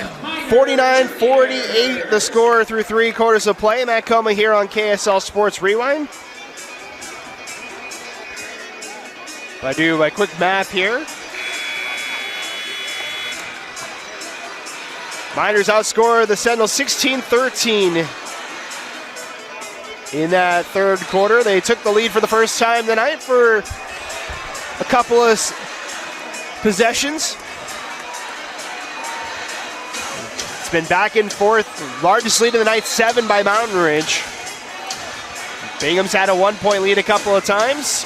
49-48 the score through 3 quarters of play. Matt Coma here on KSL Sports Rewind. If I do my quick math here. Miners outscore the Sentinels 16-13 in that third quarter. They took the lead for the first time tonight for a couple of possessions. It's been back and forth. Largest lead of the night, 7 by Mountain Ridge. Bingham's had a 1-point lead a couple of times.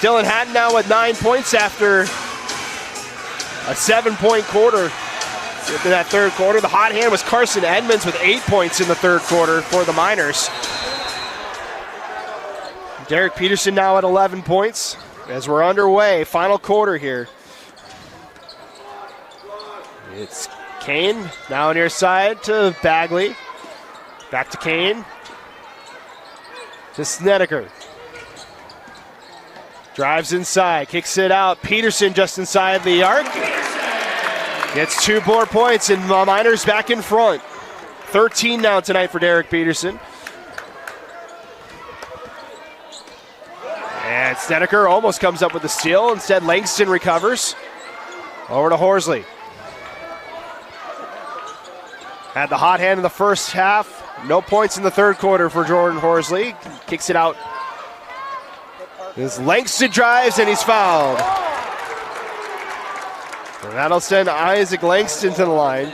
Dylan Haddon now with 9 points after a 7-point quarter. In that third quarter, the hot hand was Carson Edmonds with 8 points in the third quarter for the Miners. Derek Peterson now at 11 points as we're underway. Final quarter here. It's Kane now near side to Bagley. Back to Kane. To Snedeker. Drives inside, kicks it out. Peterson just inside the arc. Gets 2 more points, and the Miners back in front. 13 now tonight for Derek Peterson. And Snedeker almost comes up with the steal. Instead, Langston recovers. Over to Horsley. Had the hot hand in the first half. No points in the third quarter for Jordan Horsley. Kicks it out. This Langston drives, and he's fouled. And that'll send Isaac Langston to the line.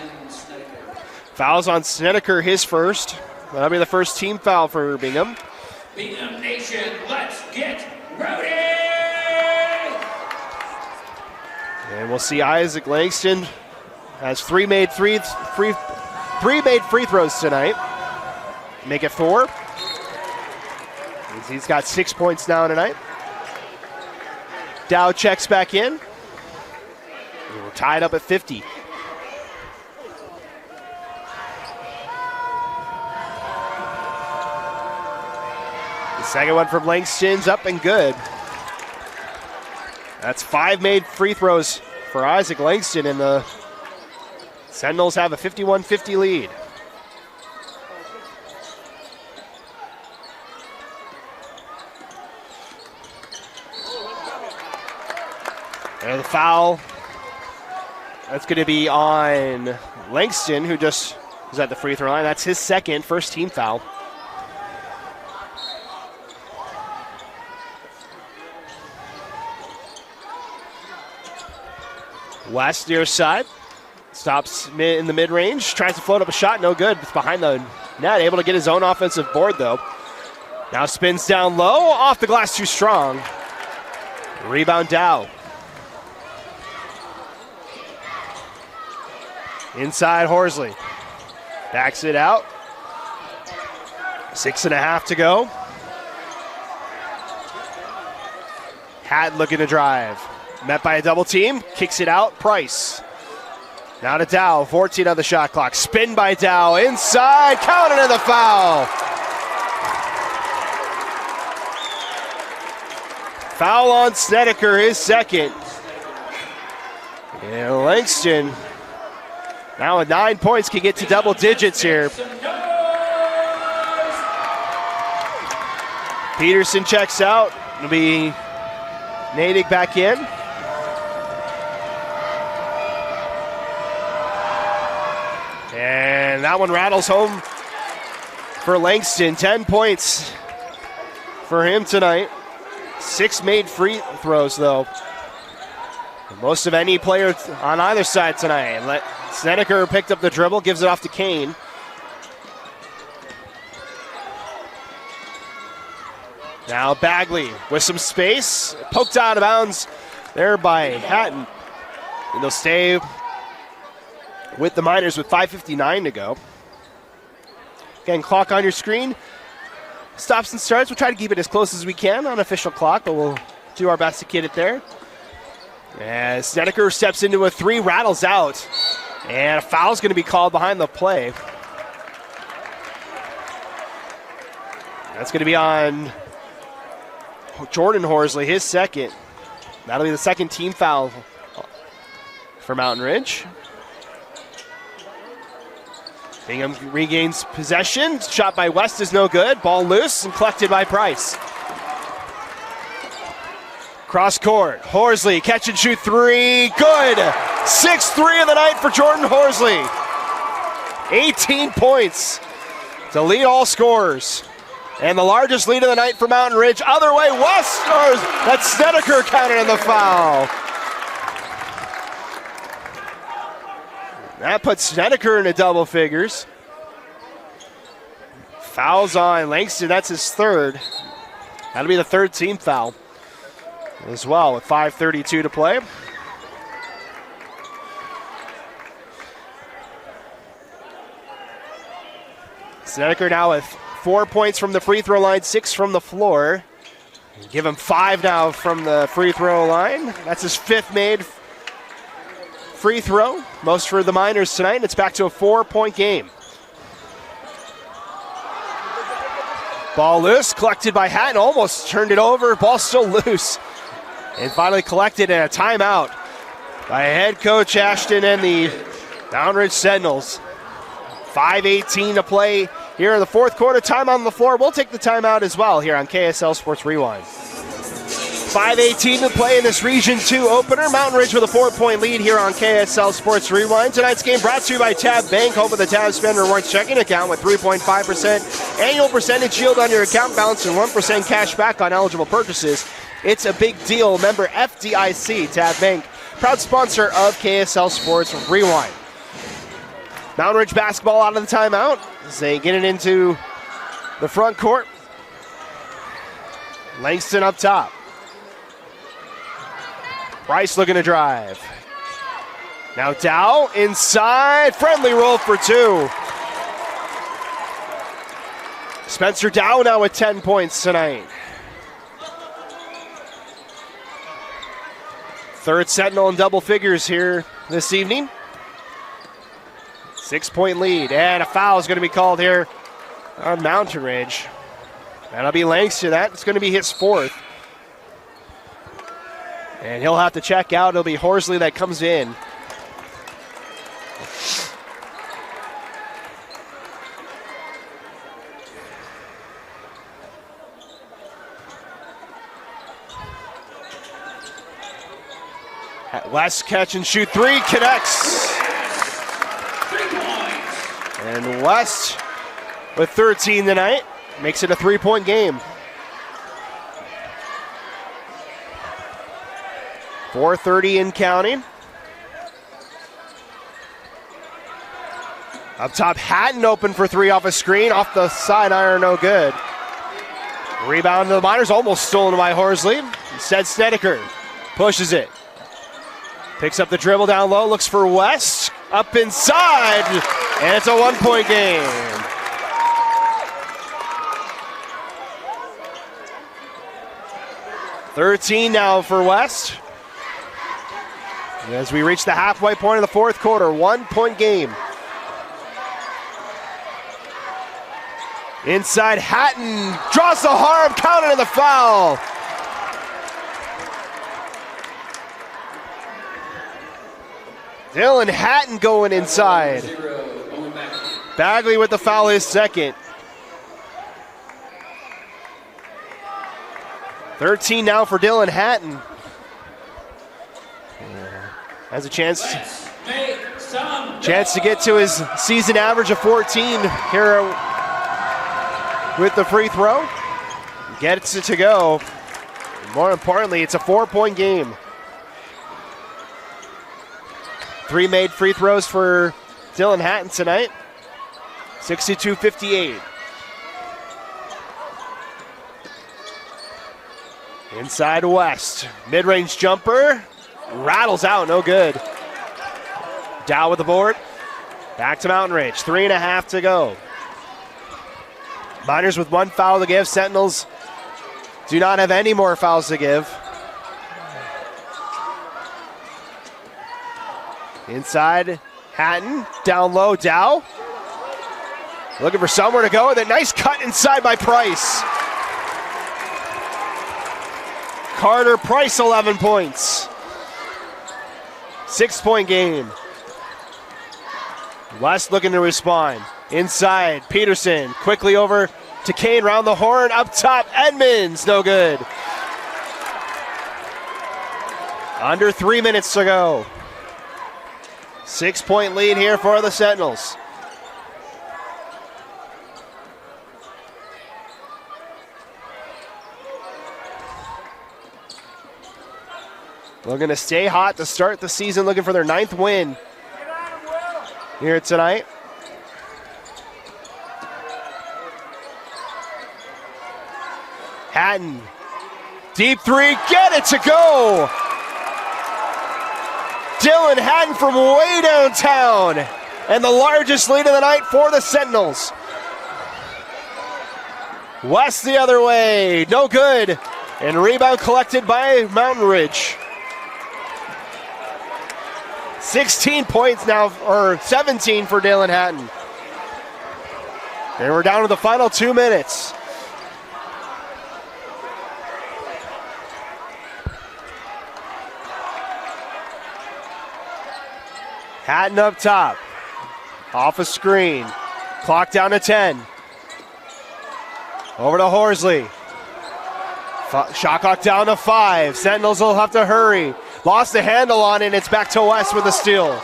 Fouls on Snedeker, his first. That'll be the first team foul for Bingham. Bingham Nation, let's get rowdy! And we'll see Isaac Langston has 3 made free throws tonight. Make it 4. He's got 6 points now tonight. Dow checks back in. We're tied up at 50. The second one from Langston's up and good. That's 5 made free throws for Isaac Langston, and the Sentinels have a 51-50 lead. And the foul, that's going to be on Langston, who just was at the free throw line. That's his first team foul. West near side, stops in the mid-range, tries to float up a shot, no good. It's behind the net, able to get his own offensive board though. Now spins down low, off the glass too strong. Rebound Dow. Inside Horsley. Backs it out. 6.5 to go. Haddon looking to drive. Met by a double team. Kicks it out. Price. Now to Dow. 14 on the shot clock. Spin by Dow. Inside. Counted in the foul. Foul on Snedeker, his second. And Langston, now with 9 points, can get to double digits here. Peterson checks out. It'll be Natick back in. And And that one rattles home for Langston. 10 points for him tonight. 6 made free throws, though. Most of any player on either side tonight. Snedeker picked up the dribble, gives it off to Kane. Now Bagley with some space. Poked out of bounds there by Hatton. And they'll stay with the Miners with 5:59 to go. Again, clock on your screen. Stops and starts. We'll try to keep it as close as we can on official clock, but we'll do our best to get it there. As Snedeker steps into a 3, rattles out. And a foul's going to be called behind the play. That's going to be on Jordan Horsley, his second. That'll be the second team foul for Mountain Ridge. Bingham regains possession. Shot by West is no good. Ball loose and collected by Price. Cross court. Horsley, catch and shoot 3. Good. 6th-3 of the night for Jordan Horsley. 18 points to lead all scorers. And the largest lead of the night for Mountain Ridge. Other way, West scores. That's Snedeker counted in the foul. That puts Snedeker into double figures. Fouls on Langston, that's his 3rd. That'll be the 3rd team foul as well with 5:32 to play. Snedeker now with 4 points from the free throw line, 6 from the floor. Give him 5 now from the free throw line. That's his 5th made free throw, most for the Miners tonight, and it's back to a 4-point game. Ball loose, collected by Hatton, almost turned it over, ball still loose. And finally collected in a timeout by head coach Ashton and the Mountain Ridge Sentinels. 5:18 to play here in the 4th quarter. Time on the floor. We'll take the timeout as well here on KSL Sports Rewind. 5:18 to play in this Region 2 opener. Mountain Ridge with a 4-point lead here on KSL Sports Rewind. Tonight's game brought to you by Tab Bank, home of the Tab Spend Rewards checking account with 3.5% annual percentage yield on your account balance and 1% cash back on eligible purchases. It's a big deal. Member FDIC. Tab Bank, proud sponsor of KSL Sports Rewind. Mountain Ridge basketball out of the timeout as they get it into the front court. Langston up top. Price looking to drive. Now Dow inside. Friendly roll for 2. Spencer Dow now with 10 points tonight. 3rd Sentinel in double figures here this evening. 6-point lead, and a foul is going to be called here on Mountain Ridge. That'll be Langston. That's going to be his 4th. And he'll have to check out. It'll be Horsley that comes in. West catch and shoot 3, connects. And West with 13 tonight makes it a 3-point game. 4:30 and counting. Up top, Hatton open for 3 off a screen. Off the side iron, no good. Rebound to the Miners, almost stolen by Horsley. Instead, Snedeker pushes it. Picks up the dribble down low, looks for West. Up inside, and it's a 1-point game. $13 now for West. As we reach the halfway point of the 4th quarter, 1-point game. Inside, Hatton draws the harm, counted in the foul. Dylan Hatton going inside. Bagley with the foul, his 2nd. 13 now for Dylan Hatton. Has a chance Chance to get to his season average of 14 here with the free throw. Gets it to go. More importantly, it's a 4-point game. 3 made free throws for Dylan Hatton tonight. 62-58. Inside West. Mid-range jumper. Rattles out, no good. Dow with the board. Back to Mountain Ridge. 3.5 to go. Miners with 1 foul to give. Sentinels do not have any more fouls to give. Inside Hatton. Down low, Dow. Looking for somewhere to go. That nice cut inside by Price. Carter Price, 11 points. 6-point game. West looking to respond. Inside, Peterson. Quickly over to Kane, round the horn. Up top, Edmonds. No good. Under 3 minutes to go. 6-point lead here for the Sentinels. Looking to stay hot to start the season, looking for their 9th win here tonight. Hatton, deep three, get it to go! Dylan Hatton from way downtown, and the largest lead of the night for the Sentinels. West the other way, no good, and rebound collected by Mountain Ridge. 16 points now, or 17 for Dylan Hatton. And we're down to the final 2 minutes. Hatton up top. Off a screen. Clock down to 10. Over to Horsley. Shot clock down to 5. Sentinels will have to hurry. Lost the handle on it, and it's back to West with a steal.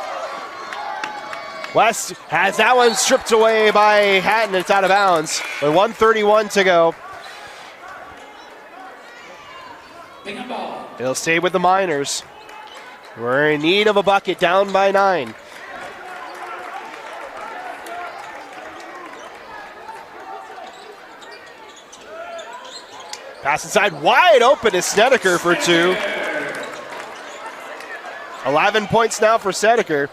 West has that one stripped away by Hatton. It's out of bounds with 1:31 to go. Bingham ball. It'll stay with the Miners. We're in need of a bucket, down by 9. Pass inside, wide open to Snedeker for 2. 11 points now for Snedeker.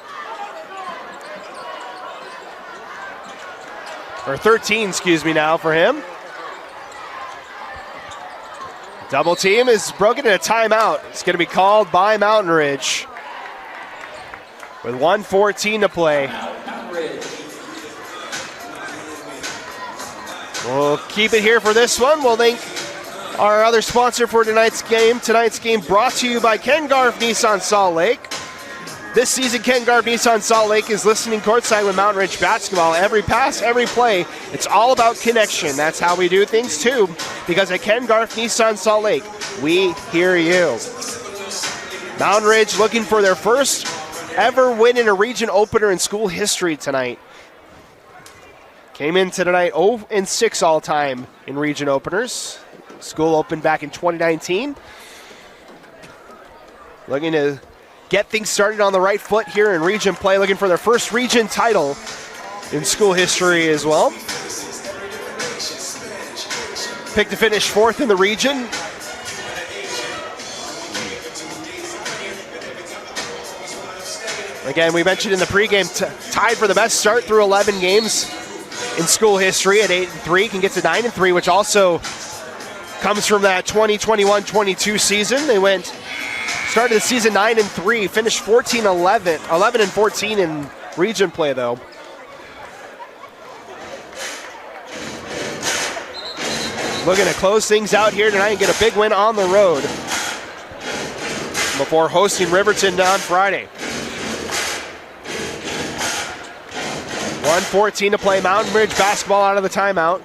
Or 13, excuse me, now for him. Double team is broken in a timeout. It's going to be called by Mountain Ridge. With 1:14 to play. We'll keep it here for this one. We'll thank our other sponsor for tonight's game. Tonight's game brought to you by Ken Garff Nissan Salt Lake. This season, Ken Garff Nissan Salt Lake is listening courtside with Mountain Ridge basketball. Every pass, every play, it's all about connection. That's how we do things too, because at Ken Garff Nissan Salt Lake, we hear you. Mountain Ridge looking for their first ever win in a region opener in school history tonight. Came into tonight 0-6 all time in region openers. School opened back in 2019. Looking to get things started on the right foot here in region play, looking for their first region title in school history as well. Picked to finish 4th in the region. Again, we mentioned in the pregame, tied for the best start through 11 games in school history at 8-3, can get to 9-3, which also comes from that 2021-22 season. They started the season 9-3, finished 14-11, 11-14 in region play though. Looking to close things out here tonight and get a big win on the road before hosting Riverton on Friday. 1:14 to play. Mountain Ridge basketball out of the timeout.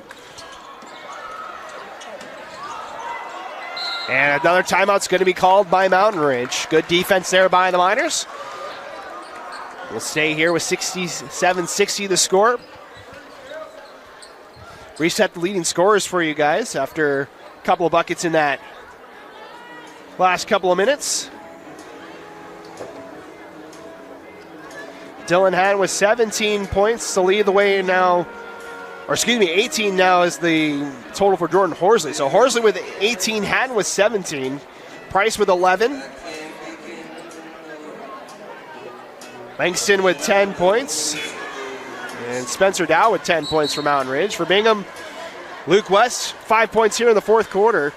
And another timeout's going to be called by Mountain Ridge. Good defense there by the Miners. will stay here with 67-60 the score. Reset the leading scorers for you guys after a couple of buckets in that last couple of minutes. Dylan Hatton with 17 points to lead the way now, or excuse me, 18 now is the total for Jordan Horsley. So Horsley with 18, Hatton with 17, Price with 11. Langston with 10 points. And Spencer Dow with 10 points for Mountain Ridge. For Bingham, Luke West, 5 points here in the fourth quarter.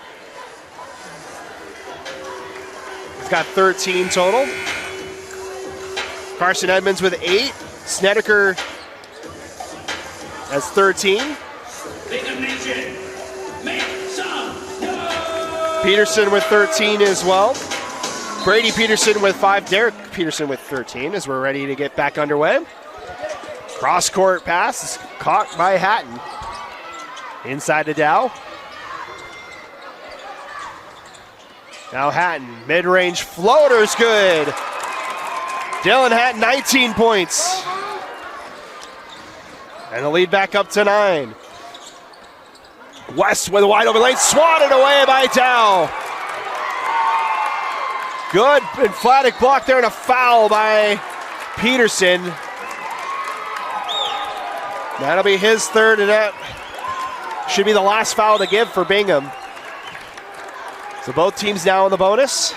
He's got 13 total. Carson Edmonds with 8. Snedeker has 13. Bingham Nation, make some noise! Peterson with 13 as well. Brady Peterson with 5. Derek Peterson with 13 as we're ready to get back underway. Cross-court pass is caught by Hatton. Inside to Dow. Now Hatton, mid-range floater's good. Dylan Hatton, 19 points. And the lead back up to 9. West with a wide open lane, swatted away by Dow. Good emphatic block there and a foul by Peterson. That'll be his third, and that should be the last foul to give for Bingham. So both teams now in the bonus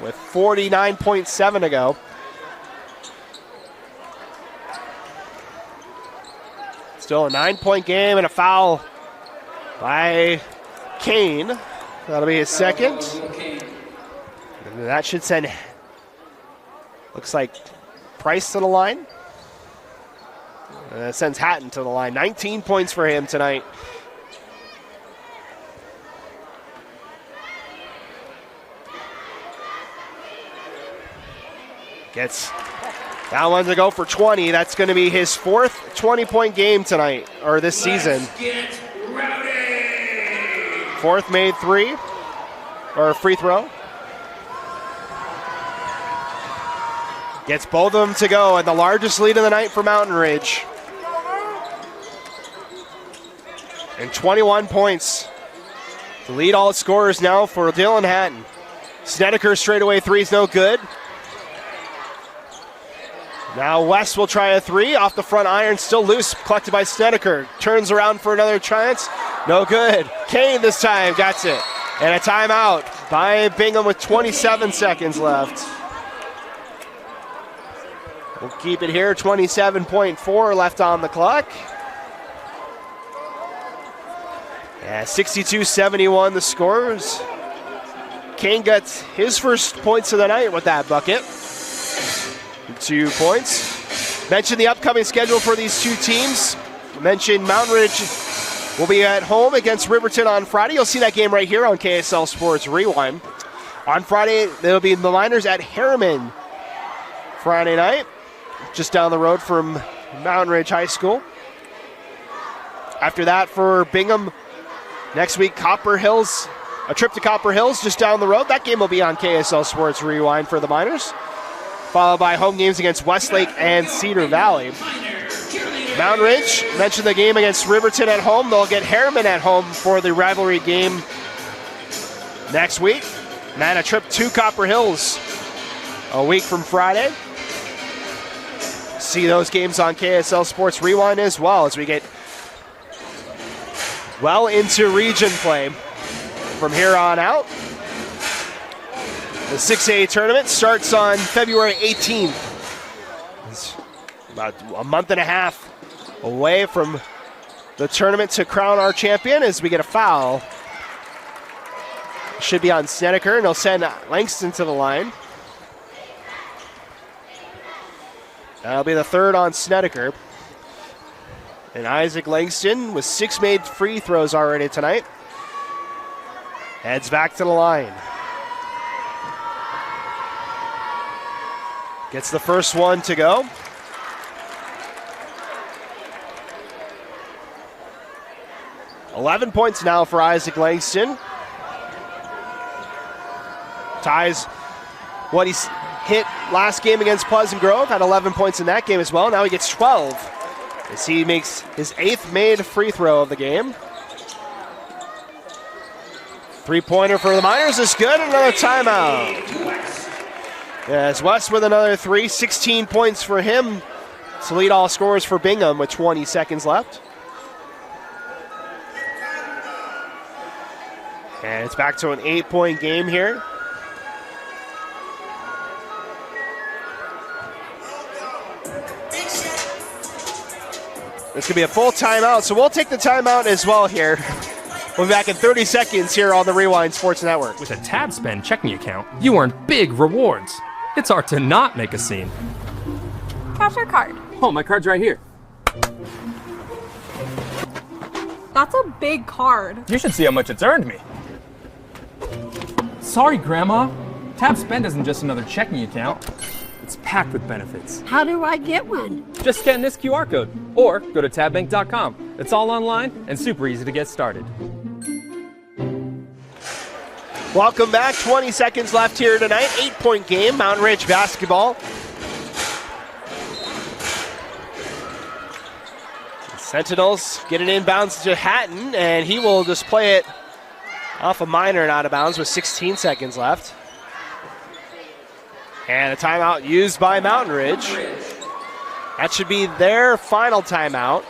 with 49.7 to go. Still a 9-point game and a foul by Kane. That'll be his second. And that should send, looks like, Price to the line. And that sends Hatton to the line. 19 points for him tonight. Gets that one to go for 20. That's going to be his fourth 20-point game tonight, or this season. Get rowdy! Fourth made three, or free throw. Gets both of them to go, and the largest lead of the night for Mountain Ridge. And 21 points. The lead all scorers now for Dylan Hatton. Snedeker straightaway three is no good. Now West will try a three off the front iron, still loose, collected by Snedeker. Turns around for another chance, no good. Kane this time gets it. And a timeout by Bingham with 27 seconds left. We'll keep it here, 27.4 left on the clock. Yeah, 62-71 the scores. Kane gets his first points of the night with that bucket. 2 points. Mention the upcoming schedule for these two teams. Mention Mountain Ridge will be at home against Riverton on Friday. You'll see that game right here on KSL Sports Rewind. On Friday, there'll be the Miners at Harriman Friday night, just down the road from Mountain Ridge High School. After that, for Bingham, next week, Copper Hills, a trip to Copper Hills just down the road. That game will be on KSL Sports Rewind for the Miners, followed by home games against Westlake and Cedar Valley. Mountain Ridge, mentioned the game against Riverton at home. They'll get Harriman at home for the rivalry game next week. And a trip to Copper Hills a week from Friday. See those games on KSL Sports Rewind as well as we get well into region play from here on out. The 6A tournament starts on February 18th. It's about a month and a half away from the tournament to crown our champion as we get a foul. Should be on Snedeker, and he'll send Langston to the line. That'll be the third on Snedeker. And Isaac Langston with 6 made free throws already tonight heads back to the line. Gets the first one to go. $11 points now for Isaac Langston. Ties what he's hit last game against Pleasant Grove, had 11 points in that game as well. Now he gets 12 as he makes his 8th made free throw of the game. Three-pointer for the Miners is good. Another timeout. As West with another 3, 16 points for him to lead all scorers for Bingham with 20 seconds left. And it's back to an 8-point game here. This could be a full timeout, so we'll take the timeout as well here. We'll be back in 30 seconds here on the Rewind Sports Network. With a Tab Spend checking account, you earn big rewards. It's hard to not make a scene. Cash or card? Oh, my card's right here. That's a big card. You should see how much it's earned me. Sorry, Grandma. Tab Spend isn't just another checking account. It's packed with benefits. How do I get one? Just scan this QR code or go to tabbank.com. It's all online and super easy to get started. Welcome back. 20 seconds left here tonight. 8-point game, Mountain Ridge basketball. The Sentinels get it inbounds to Hatton, and he will just play it off a Miner and out of bounds with 16 seconds left. And a timeout used by Mountain Ridge. That should be their final timeout.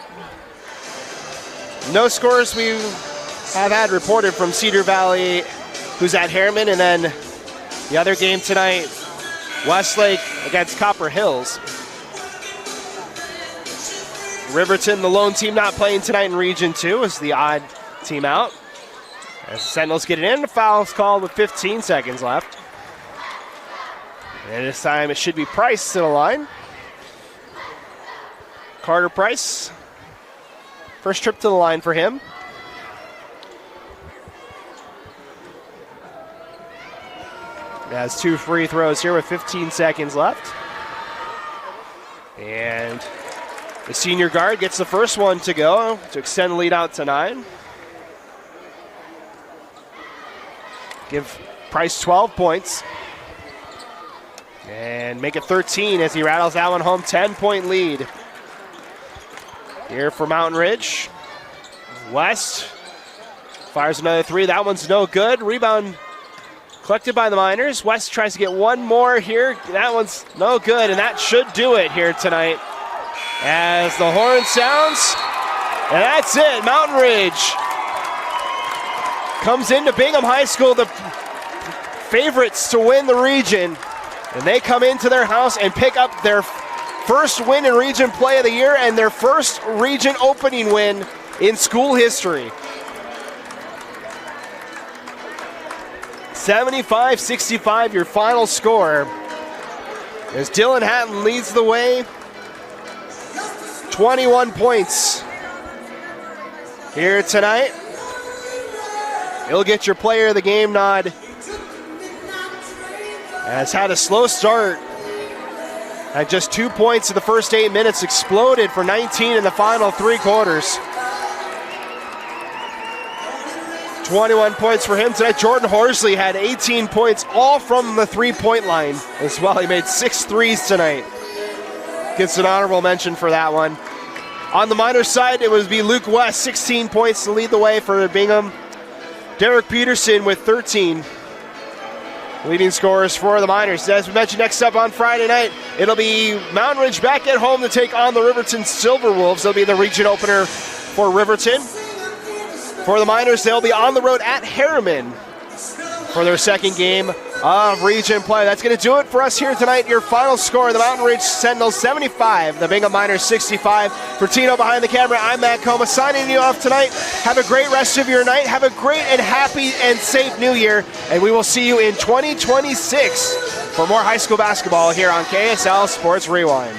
No scores we have had reported from Cedar Valley, who's at Harriman, and then the other game tonight, Westlake against Copper Hills. Riverton, the lone team not playing tonight in Region 2, is the odd team out. As the Sentinels get it in, the foul's called with 15 seconds left. And this time it should be Price to the line. Carter Price. First trip to the line for him. He has 2 free throws here with 15 seconds left. And the senior guard gets the first one to go to extend the lead out to 9. Give Price 12 points. And make it 13 as he rattles that one home. 10-point lead here for Mountain Ridge. West fires another 3. That one's no good. Rebound collected by the Miners. West tries to get one more here. That one's no good, and that should do it here tonight as the horn sounds. And that's it. Mountain Ridge comes into Bingham High School, the favorites to win the region. And they come into their house and pick up their first win in region play of the year and their first region opening win in school history. 75-65, your final score. As Dylan Hatton leads the way. 21 points here tonight. He'll get your player of the game nod. Has had a slow start. At just 2 points in the first 8 minutes, exploded for 19 in the final 3 quarters. 21 points for him tonight. Jordan Horsley had 18 points, all from the 3-point line as well. He made 6 threes tonight. Gets an honorable mention for that one. On the Miners side, it would be Luke West, 16 points to lead the way for Bingham. Derek Peterson with 13. Leading scorers for the Miners. As we mentioned, next up on Friday night, it'll be Mountain Ridge back at home to take on the Riverton Silverwolves. They'll be the region opener for Riverton. For the Miners, they'll be on the road at Harriman for their second game of region play. That's going to do it for us here tonight. Your final score, the Mountain Ridge Sentinels 75, the Bingham Miners 65. For Tino behind the camera, I'm Matt Coma signing you off tonight. Have a great rest of your night. Have a great and happy and safe new year. And we will see you in 2026 for more high school basketball here on KSL Sports Rewind.